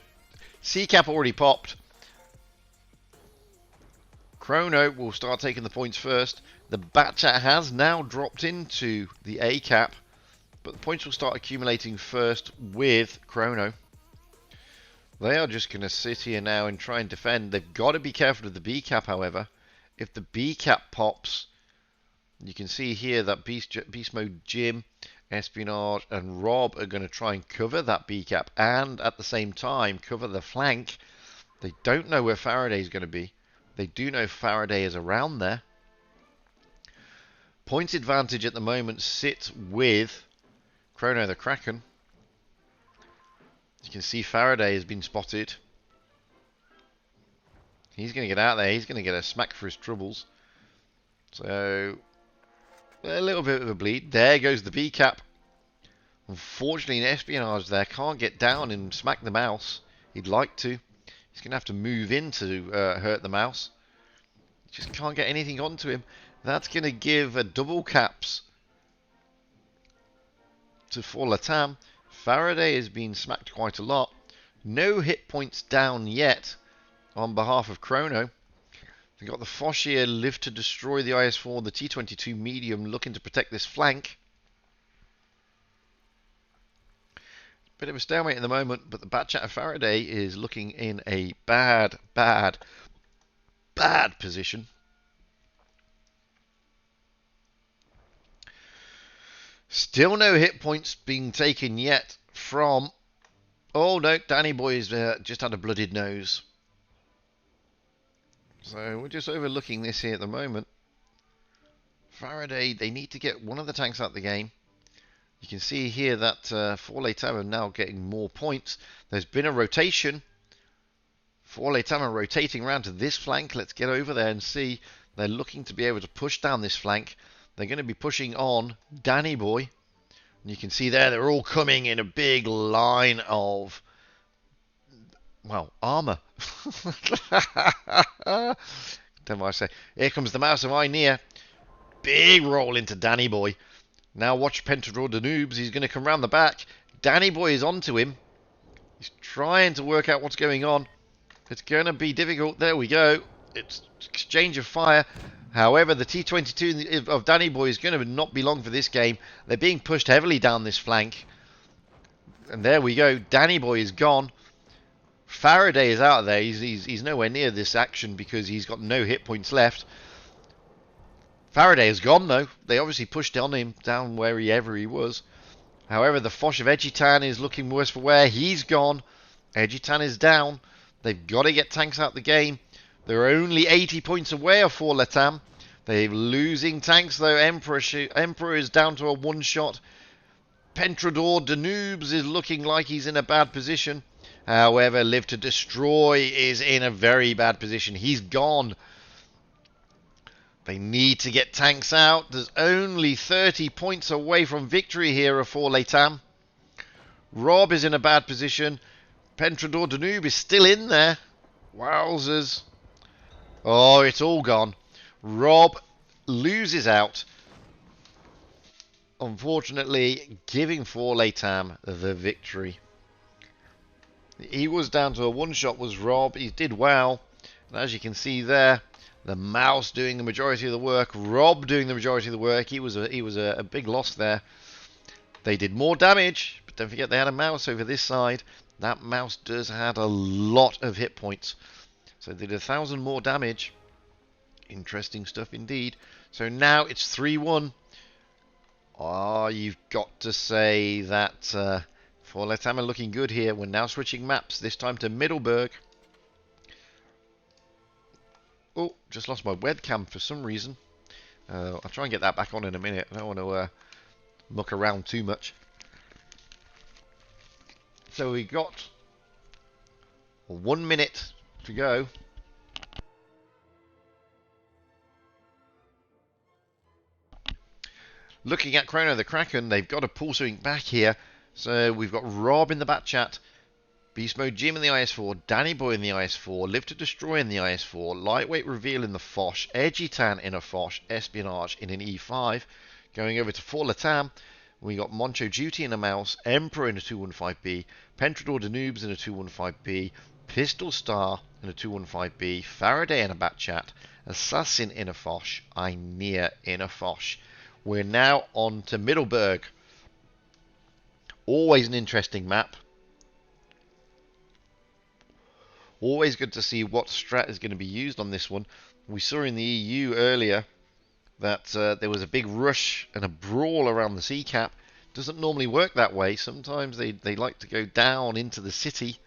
C cap already popped. Chrono will start taking the points first. The Batchat has now dropped into the A cap, but the points will start accumulating first with Chrono. They are just going to sit here now and try and defend. They've got to be careful of the B cap, however. If the B cap pops, you can see here that Beast Mode Jim, Espionage, and Rob are going to try and cover that B cap, and at the same time cover the flank. They don't know where Faraday is going to be. They do know Faraday is around there. Points advantage at the moment sits with Chrono the Kraken. You can see Faraday has been spotted. He's going to get out there. He's going to get a smack for his troubles. So, a little bit of a bleed. There goes the B cap. Unfortunately, an Espionage there can't get down and smack the mouse. He'd like to. He's going to have to move in to hurt the mouse. Just can't get anything onto him. That's going to give a double caps to For Latam. Faraday has been smacked quite a lot. No hit points down yet on behalf of Chrono. We've got the Foch here, Live to Destroy the IS-4, the T-22 medium looking to protect this flank. Bit of a stalemate at the moment, but the Batchat of Faraday is looking in a bad, bad, bad position. Still no hit points being taken yet from... Oh no, Danny Boy's just had a blooded nose. So we're just overlooking this here at the moment. Faraday, they need to get one of the tanks out of the game. You can see here that Four Tower now getting more points. There's been a rotation. Four Tower rotating around to this flank. Let's get over there and see. They're looking to be able to push down this flank. They're going to be pushing on Danny Boy. And you can see there they're all coming in a big line of, well, armor. Don't know what I say. Here comes the Mouse of Ynea. Big roll into Danny Boy. Now watch Pentador the Noobs. He's going to come round the back. Danny Boy is onto him. He's trying to work out what's going on. It's going to be difficult. There we go. It's exchange of fire. However, the T-22 of Danny Boy is going to not be long for this game. They're being pushed heavily down this flank. And there we go. Danny Boy is gone. Faraday is out of there. He's nowhere near this action because he's got no hit points left. Faraday is gone though. They obviously pushed on him down wherever he was. However, the Foch of Edgitan is looking worse for wear. He's gone. Edgitan is down. They've got to get tanks out the game. They're only 80 points away of Four Letam. They're losing tanks though. Emperor is down to a one-shot. Pentrador Danubes is looking like he's in a bad position. However, Live to Destroy is in a very bad position. He's gone. They need to get tanks out. There's only 30 points away from victory here of Four Letam. Rob is in a bad position. Pentrador Danube is still in there. Wowzers. Oh, it's all gone. Rob loses out. Unfortunately, giving Four Letam the victory. He was down to a one-shot, was Rob. He did well. And as you can see there, the Mouse doing the majority of the work. Rob doing the majority of the work. He was a big loss there. They did more damage, but don't forget they had a Mouse over this side. That Mouse does have a lot of hit points. So they did 1,000 more damage. Interesting stuff indeed. So now it's 3-1. Oh, you've got to say that Four Letam are looking good here. We're now switching maps, this time to Middelburg. Oh, just lost my webcam for some reason. I'll try and get that back on in a minute. I don't want to muck around too much. So we got 1 minute to go. Looking at Chrono the Kraken, they've got to pull something back here. So we've got Rob in the Batchat, Beast Mode Jim in the IS-4, Danny Boy in the IS-4, Live to Destroy in the IS-4, Lightweight Reveal in the Foch, Edgitan in a Foch, Espionage in an E5. Going over to Four Letam, we got Moncho Duty in a Mouse, Emperor in a 215B, Pentrador Danubes in a 215B, Pistol Star in a 215B, Faraday in a Batchat, Assassin in a Foch, Ynea in a Foch. We're now on to Middelburg. Always an interesting map. Always good to see what strat is going to be used on this one. We saw in the EU earlier that there was a big rush and a brawl around the sea cap. Doesn't normally work that way. Sometimes they like to go down into the city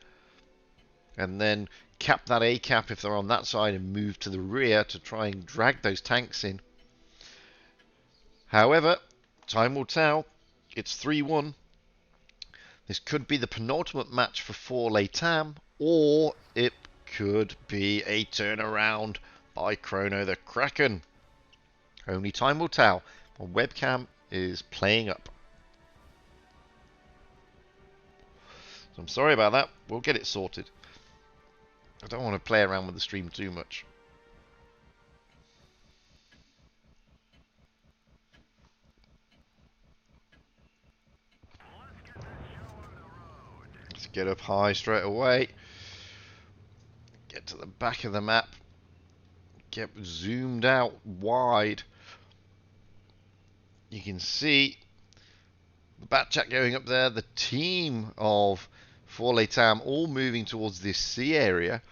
and then cap that A cap if they're on that side and move to the rear to try and drag those tanks in. However, time will tell. It's 3-1. This could be the penultimate match for Four Letam, or it could be a turnaround by Chrono the Kraken. Only time will tell. My webcam is playing up. So I'm sorry about that. We'll get it sorted. I don't want to play around with the stream too much. Let's get up high straight away. Get to the back of the map. Get zoomed out wide. You can see The Batchat going up there. The team of Forley Tam all moving towards this C area.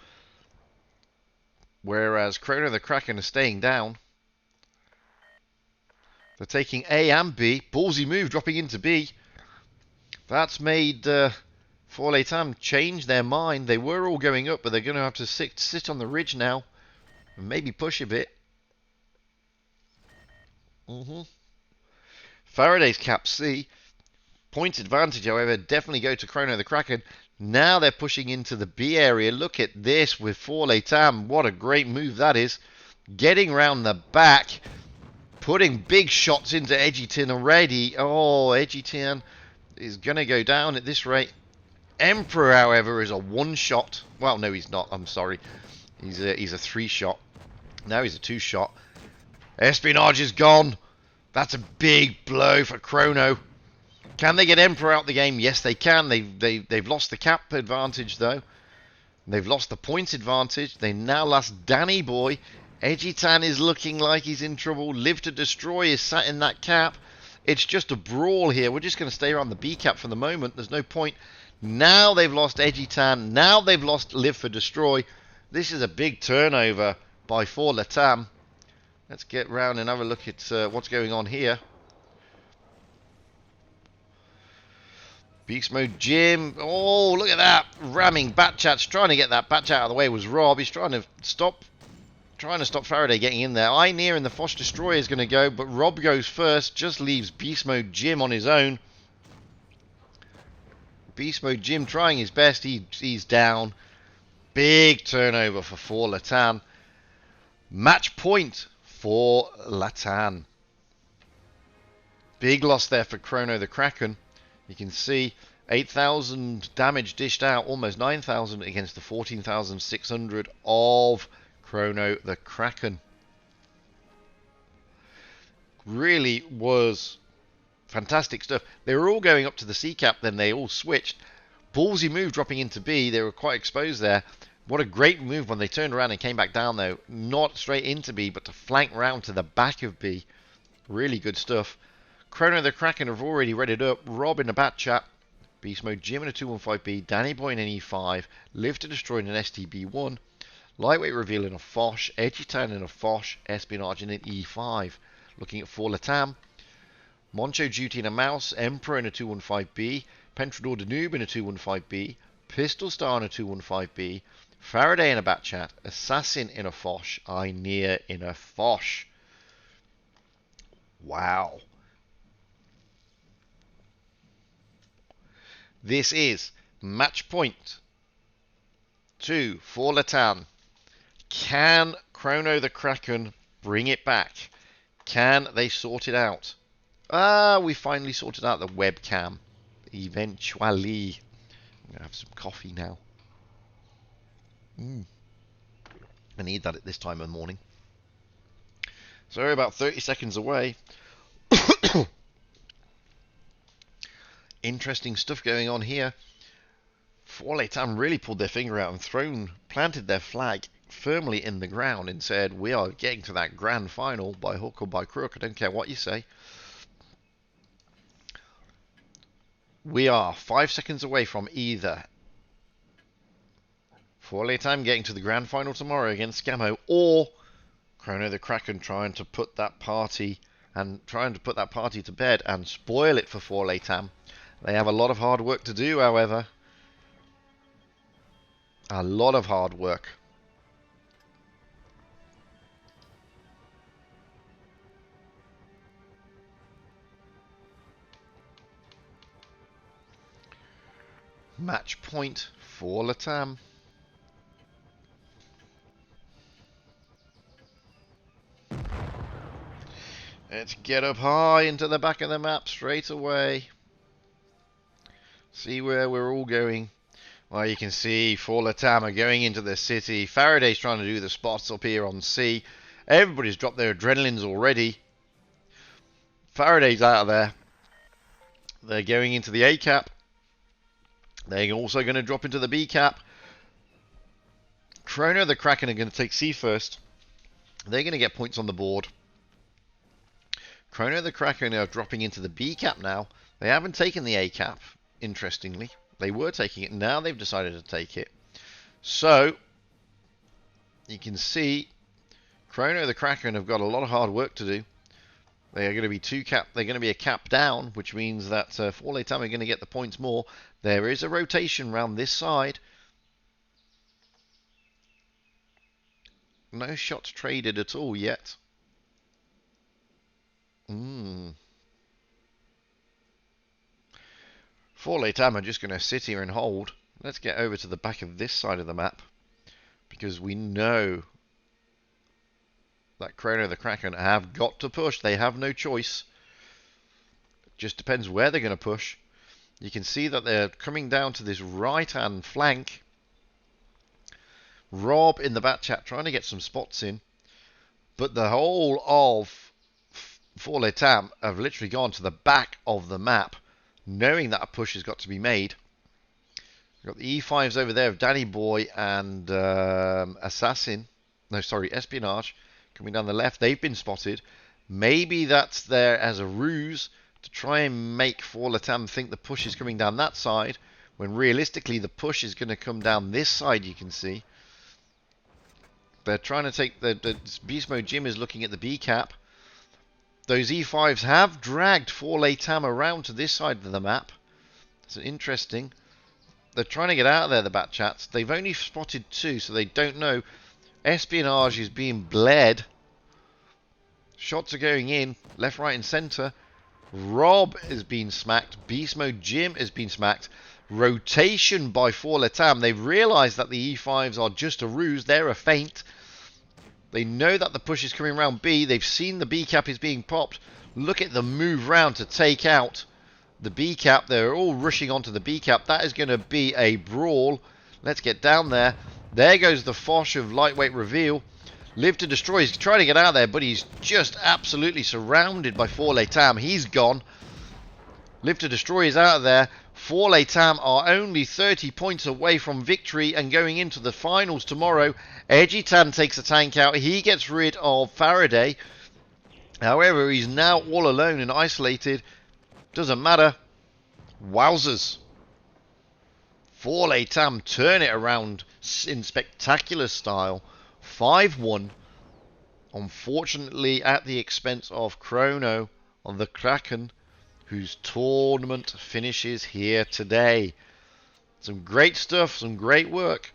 Whereas Chrono the Kraken are staying down. They're taking A and B. Ballsy move, dropping into B. That's made Forley Tam change their mind. They were all going up, but they're going to have to sit on the ridge now. And maybe push a bit. Faraday's cap C. Point advantage, however, definitely go to Chrono the Kraken. Now they're pushing into the B area. Look at this with Forley Tam. What a great move that is. Getting round the back. Putting big shots into Edgyton already. Oh, Edgyton is going to go down at this rate. Emperor, however, is a one-shot. Well, no, he's not. I'm sorry. He's a three-shot. Now he's a two-shot. Espionage is gone. That's a big blow for Chrono. Can they get Emperor out the game? Yes, they can. They've lost the cap advantage, though. They've lost the points advantage. They now lost Danny Boy. Edgytan is looking like he's in trouble. Live to Destroy is sat in that cap. It's just a brawl here. We're just going to stay around the B cap for the moment. There's no point. Now they've lost Edgytan. Now they've lost Live for Destroy. This is a big turnover by Forley Tam. Let's get round and have a look at what's going on here. Beast Mode Jim. Oh, look at that. Ramming Batchat's trying to get that Batchat out of the way was Rob. He's trying to stop Faraday getting in there. Near and the Foch Destroyer is going to go, but Rob goes first. Just leaves Beast Mode Jim on his own. Beast Mode Jim trying his best. He's down. Big turnover for Latan. Match point for Latan. Big loss there for Chrono the Kraken. You can see 8,000 damage dished out, almost 9,000 against the 14,600 of Chrono the Kraken. Really was fantastic stuff. They were all going up to the C cap, then they all switched. Ballsy move dropping into B. They were quite exposed there. What a great move when they turned around and came back down, though. Not straight into B, but to flank round to the back of B. Really good stuff. Chrono the Kraken have already read it up. Rob in a Batchat. Beast Mode Jim in a 215B. Danny Boy in an E5. Live to Destroy in an STB1. Lightweight Reveal in a Foch. Edgytown in a Foch. Espionage in an E5. Looking at Forley Tam. Moncho Duty in a Mouse. Emperor in a 215B. Pentrador Danube in a 215B. Pistol Star in a 215B. Faraday in a Batchat. Assassin in a Foch. Near in a Foch. Wow. This is match point 2 for Latan. Can Chrono the Kraken bring it back? Can they sort it out? We finally sorted out the webcam. Eventually. I'm going to have some coffee now. I need that at this time of the morning. So we're about 30 seconds away. Interesting stuff going on here. Forley Tam really pulled their finger out and planted their flag firmly in the ground and said, we are getting to that grand final by hook or by crook. I don't care what you say. We are 5 seconds away from either Forley Tam getting to the grand final tomorrow against Scammo, or Chrono the Kraken trying to put that party to bed and spoil it for Forley Tam. They have a lot of hard work to do, however. A lot of hard work. Match point for Latam. Let's get up high into the back of the map straight away. See where we're all going. Well, you can see Latam are going into the city. Faraday's trying to do the spots up here on C. Everybody's dropped their adrenalines already. Faraday's out of there. They're going into the A cap. They're also going to drop into the B cap. Chrono the Kraken are going to take C first. They're going to get points on the board. Chrono the Kraken are dropping into the B cap now. They haven't taken the A cap, interestingly. They were taking it. Now they've decided to take it. So, you can see Chrono the Kraken have got a lot of hard work to do. They are going to be they're going to be a cap down, which means that Four Late Tam are going to get the points more. There is a rotation round this side. No shots traded at all yet. Four Late Tam are just going to sit here and hold. Let's get over to the back of this side of the map, because we know that Chrono the Kraken have got to push. They have no choice. It just depends where they're going to push. You can see that they're coming down to this right-hand flank. Rob in the back chat trying to get some spots in. But the whole of Four Late Tam have literally gone to the back of the map, knowing that a push has got to be made. We've got the E5s over there of Danny Boy and Espionage coming down the left. They've been spotted. Maybe that's there as a ruse to try and make Four Late Tam think the push is coming down that side, when realistically the push is going to come down this side, you can see. They're trying to take the Beast Mode Jim is looking at the B cap. Those E5s have dragged Four Late Tam around to this side of the map. So interesting. They're trying to get out of there, the bat chats. They've only spotted 2, so they don't know. Espionage is being bled. Shots are going in, left, right, and centre. Rob is being smacked. Beast Mode Jim has been smacked. Rotation by Four Late Tam. They've realised that the E5s are just a ruse. They're a feint. They know that the push is coming around B. They've seen the B cap is being popped. Look at the move round to take out the B cap. They're all rushing onto the B cap. That is going to be a brawl. Let's get down there. There goes the Fosh of lightweight reveal. Live to Destroy. He's trying to get out there, but he's just absolutely surrounded by Four Late Tam. He's gone. Live to Destroy is out of there. Four Late Tam are only 30 points away from victory and going into the finals tomorrow. Ejitan takes a tank out. He gets rid of Faraday. However, he's now all alone and isolated. Doesn't matter. Wowzers. Four Late Tam turn it around in spectacular style. 5-1. Unfortunately, at the expense of Chrono on the Kraken, whose tournament finishes here today. Some great stuff, some great work.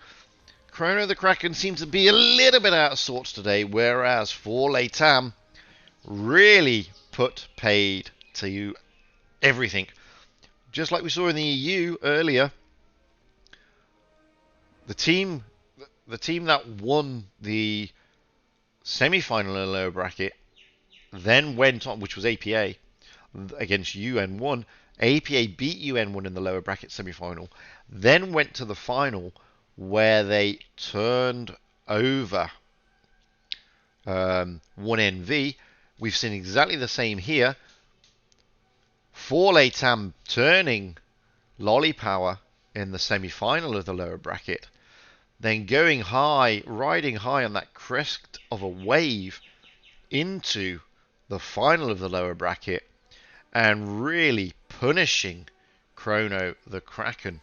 Chrono the Kraken seems to be a little bit out of sorts today, whereas Four Late Tam really put paid to everything. Just like we saw in the EU earlier, the team that won the semi-final in the lower bracket then went on, which was APA, against UN1. APA beat UN1 in the lower bracket semi-final, then went to the final where they turned over 1NV. We've seen exactly the same here. Four Late Tam turning Lolly Power in the semi-final of the lower bracket, then going high, riding high on that crest of a wave into the final of the lower bracket, and really punishing Chrono the Kraken.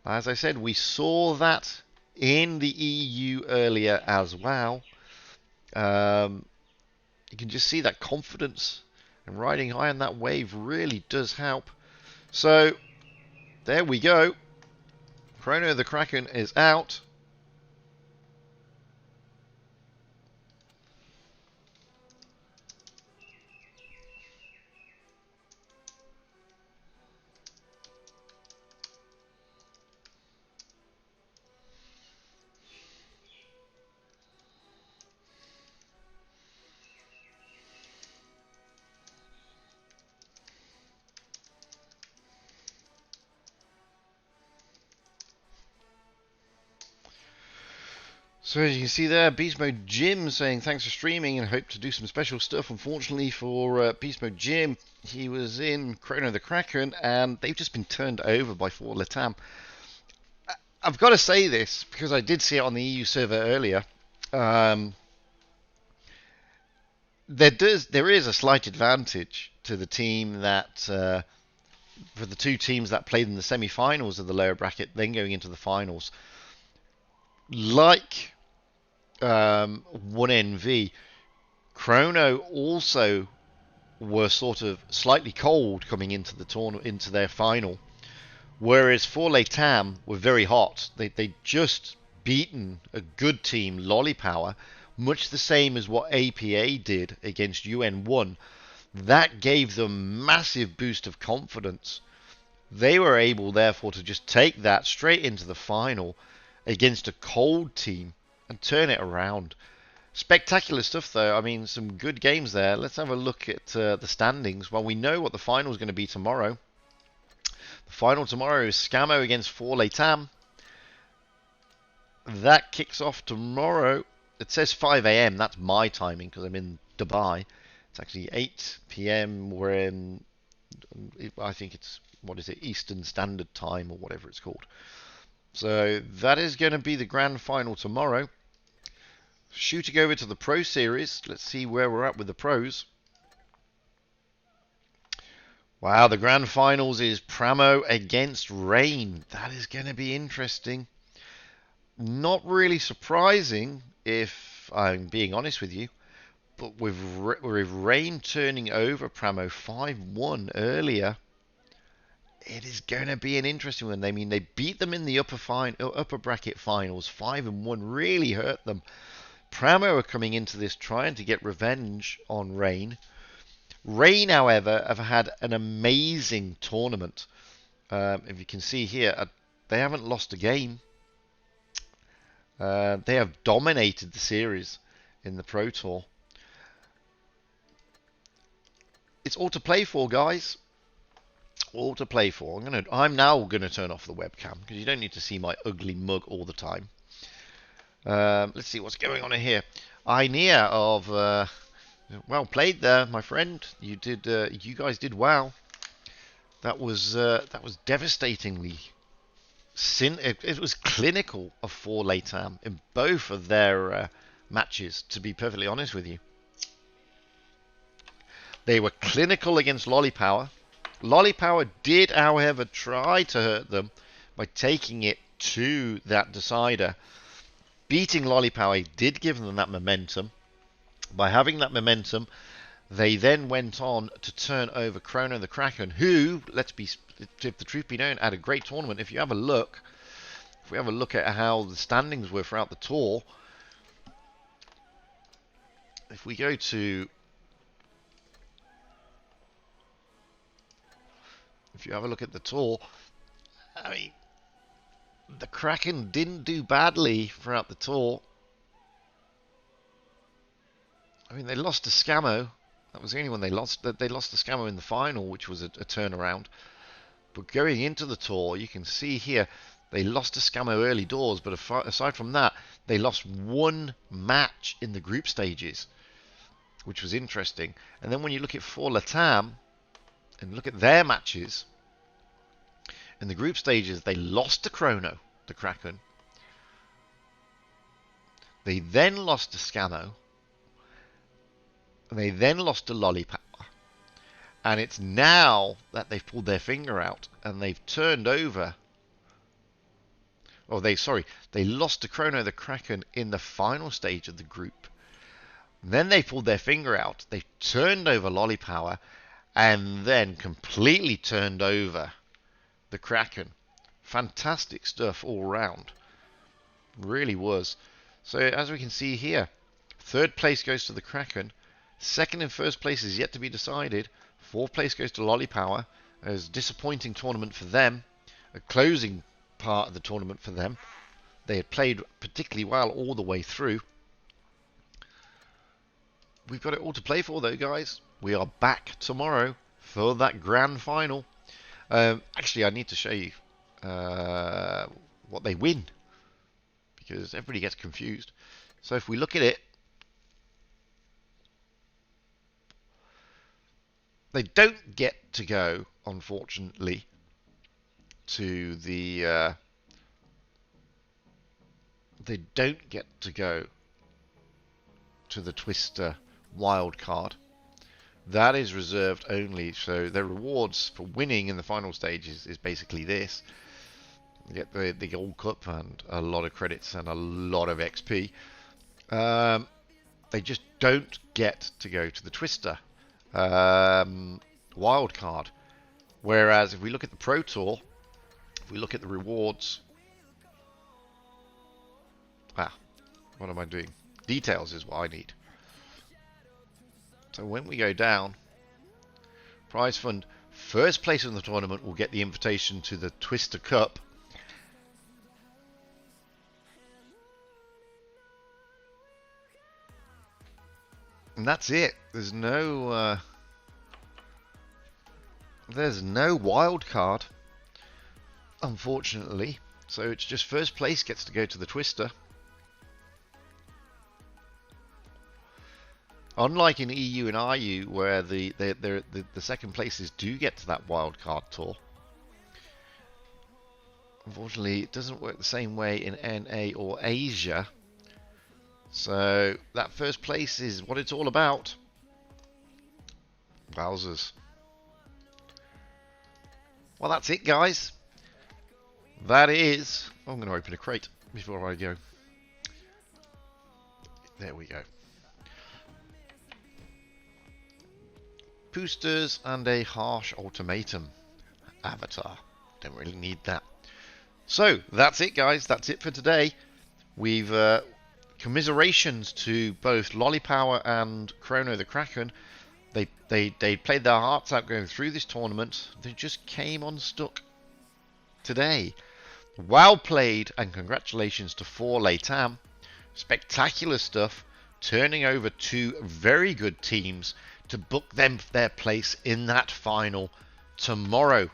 As I said, we saw that in the EU earlier as well. You can just see that confidence, and riding high on that wave really does help. So there we go. Chrono the Kraken is out. So as you can see there, Beast Mode Jim saying thanks for streaming and hope to do some special stuff. Unfortunately for Beast Mode Jim, he was in Chrono the Kraken and they've just been turned over by Four Late Tam. I've got to say this because I did see it on the EU server earlier. There is a slight advantage to the team that for the two teams that played in the semi-finals of the lower bracket, then going into the finals. Like 1NV, Chrono also were sort of slightly cold coming into the into their final, whereas Forley Tam were very hot. They just beaten a good team, Lollypower, much the same as what APA did against UN1. That gave them massive boost of confidence. They were able, therefore, to just take that straight into the final against a cold team and turn it around. Spectacular stuff, though. I mean, some good games there. Let's have a look at the standings. Well, we know what the final is going to be tomorrow. The final tomorrow is Scamo against Forley Tam. That kicks off tomorrow. It says 5 a.m. That's my timing because I'm in Dubai. It's actually 8 p.m. We're in, I think it's, what is it, Eastern Standard Time or whatever it's called. So that is going to be the grand final tomorrow. Shooting over to the Pro Series. Let's see where we're at with the pros. Wow, the grand finals is Pramo against Rain. That is going to be interesting. Not really surprising, if I'm being honest with you. But with Rain turning over Pramo 5-1 earlier, it is going to be an interesting one. I mean, they beat them in the upper bracket finals. 5-1 really hurt them. Pramo are coming into this trying to get revenge on Rain. Rain, however, have had an amazing tournament. If you can see here, they haven't lost a game. They have dominated the series in the Pro Tour. It's all to play for, guys. All to play for. I'm now gonna turn off the webcam because you don't need to see my ugly mug all the time. Let's see what's going on in here. Ainea of well played there, my friend. You guys did well. That was devastatingly it was clinical of Forley Tam in both of their matches. To be perfectly honest with you, they were clinical against Lollypower. Lollypower did, however, try to hurt them by taking it to that decider. Beating Lollypower did give them that momentum. By having that momentum, they then went on to turn over Chrono the Kraken, who, if the truth be known, had a great tournament. If we have a look at how the standings were throughout the tour, if we go to, if you have a look at the tour, I mean, the Kraken didn't do badly throughout the tour. I mean, they lost to Scamo. That was the only one they lost. They lost to Scamo in the final, which was a turnaround. But going into the tour, you can see here, they lost to Scamo early doors. But aside from that, they lost one match in the group stages, which was interesting. And then when you look at Forley Tam and look at their matches, in the group stages, they lost to Chrono, the Kraken. They then lost to Scamo. They then lost to Lollypower. And it's now that they've pulled their finger out and they've turned over. Oh, they lost to Chrono the Kraken in the final stage of the group. Then they pulled their finger out. They turned over Lollypower and then completely turned over the Kraken. Fantastic stuff all round. Really was. So as we can see here, third place goes to the Kraken. Second and first place is yet to be decided. Fourth place goes to Lollypower. It was a disappointing tournament for them. A closing part of the tournament for them. They had played particularly well all the way through. We've got it all to play for though, guys. We are back tomorrow for that grand final. Actually, I need to show you what they win, because everybody gets confused. So if we look at it, they don't get to go, unfortunately, to the they don't get to go to the Twister wild card. that is reserved only. So the rewards for winning in the final stage is basically this. You get the gold cup and a lot of credits and a lot of XP. They just don't get to go to the Twister wild card. Whereas if we look at the Pro Tour, if we look at the rewards, what am I doing? Details is what I need. So when we go down, prize fund, first place in the tournament will get the invitation to the Twister Cup. And that's it. There's no wild card, unfortunately. So it's just first place gets to go to the Twister. Unlike in EU and IU, where the second places do get to that wild card tour. Unfortunately, it doesn't work the same way in NA or Asia. So that first place is what it's all about. Wowzers. Well, that's it, guys. That is... I'm going to open a crate before I go. There we go. Boosters and a harsh ultimatum. Avatar. Don't really need that. So, that's it, guys. That's it for today. We've... commiserations to both Lollipower and Chrono the Kraken. They played their hearts out going through this tournament. They just came unstuck today. Well played, and congratulations to Wotb. Spectacular stuff, turning over two very good teams to book them their place in that final tomorrow.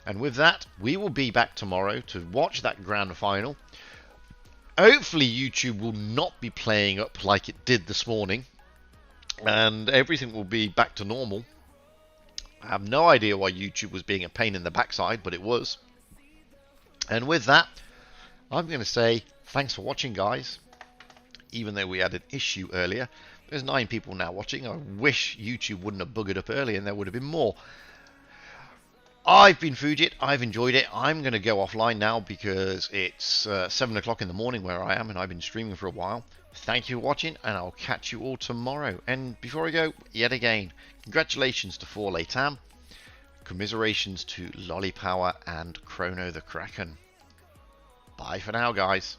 And with that, we will be back tomorrow to watch that grand final. Hopefully YouTube will not be playing up like it did this morning, and everything will be back to normal. I have no idea why YouTube was being a pain in the backside, but it was. And with that, I'm going to say thanks for watching, guys. Even though we had an issue earlier, there's 9 people now watching. I wish YouTube wouldn't have buggered up earlier and there would have been more. I've been Fujit, I've enjoyed it. I'm going to go offline now because it's 7 o'clock in the morning where I am and I've been streaming for a while. Thank you for watching and I'll catch you all tomorrow. And before I go, yet again, congratulations to Wotb. Commiserations to Lollipower and Chrono the Kraken. Bye for now, guys.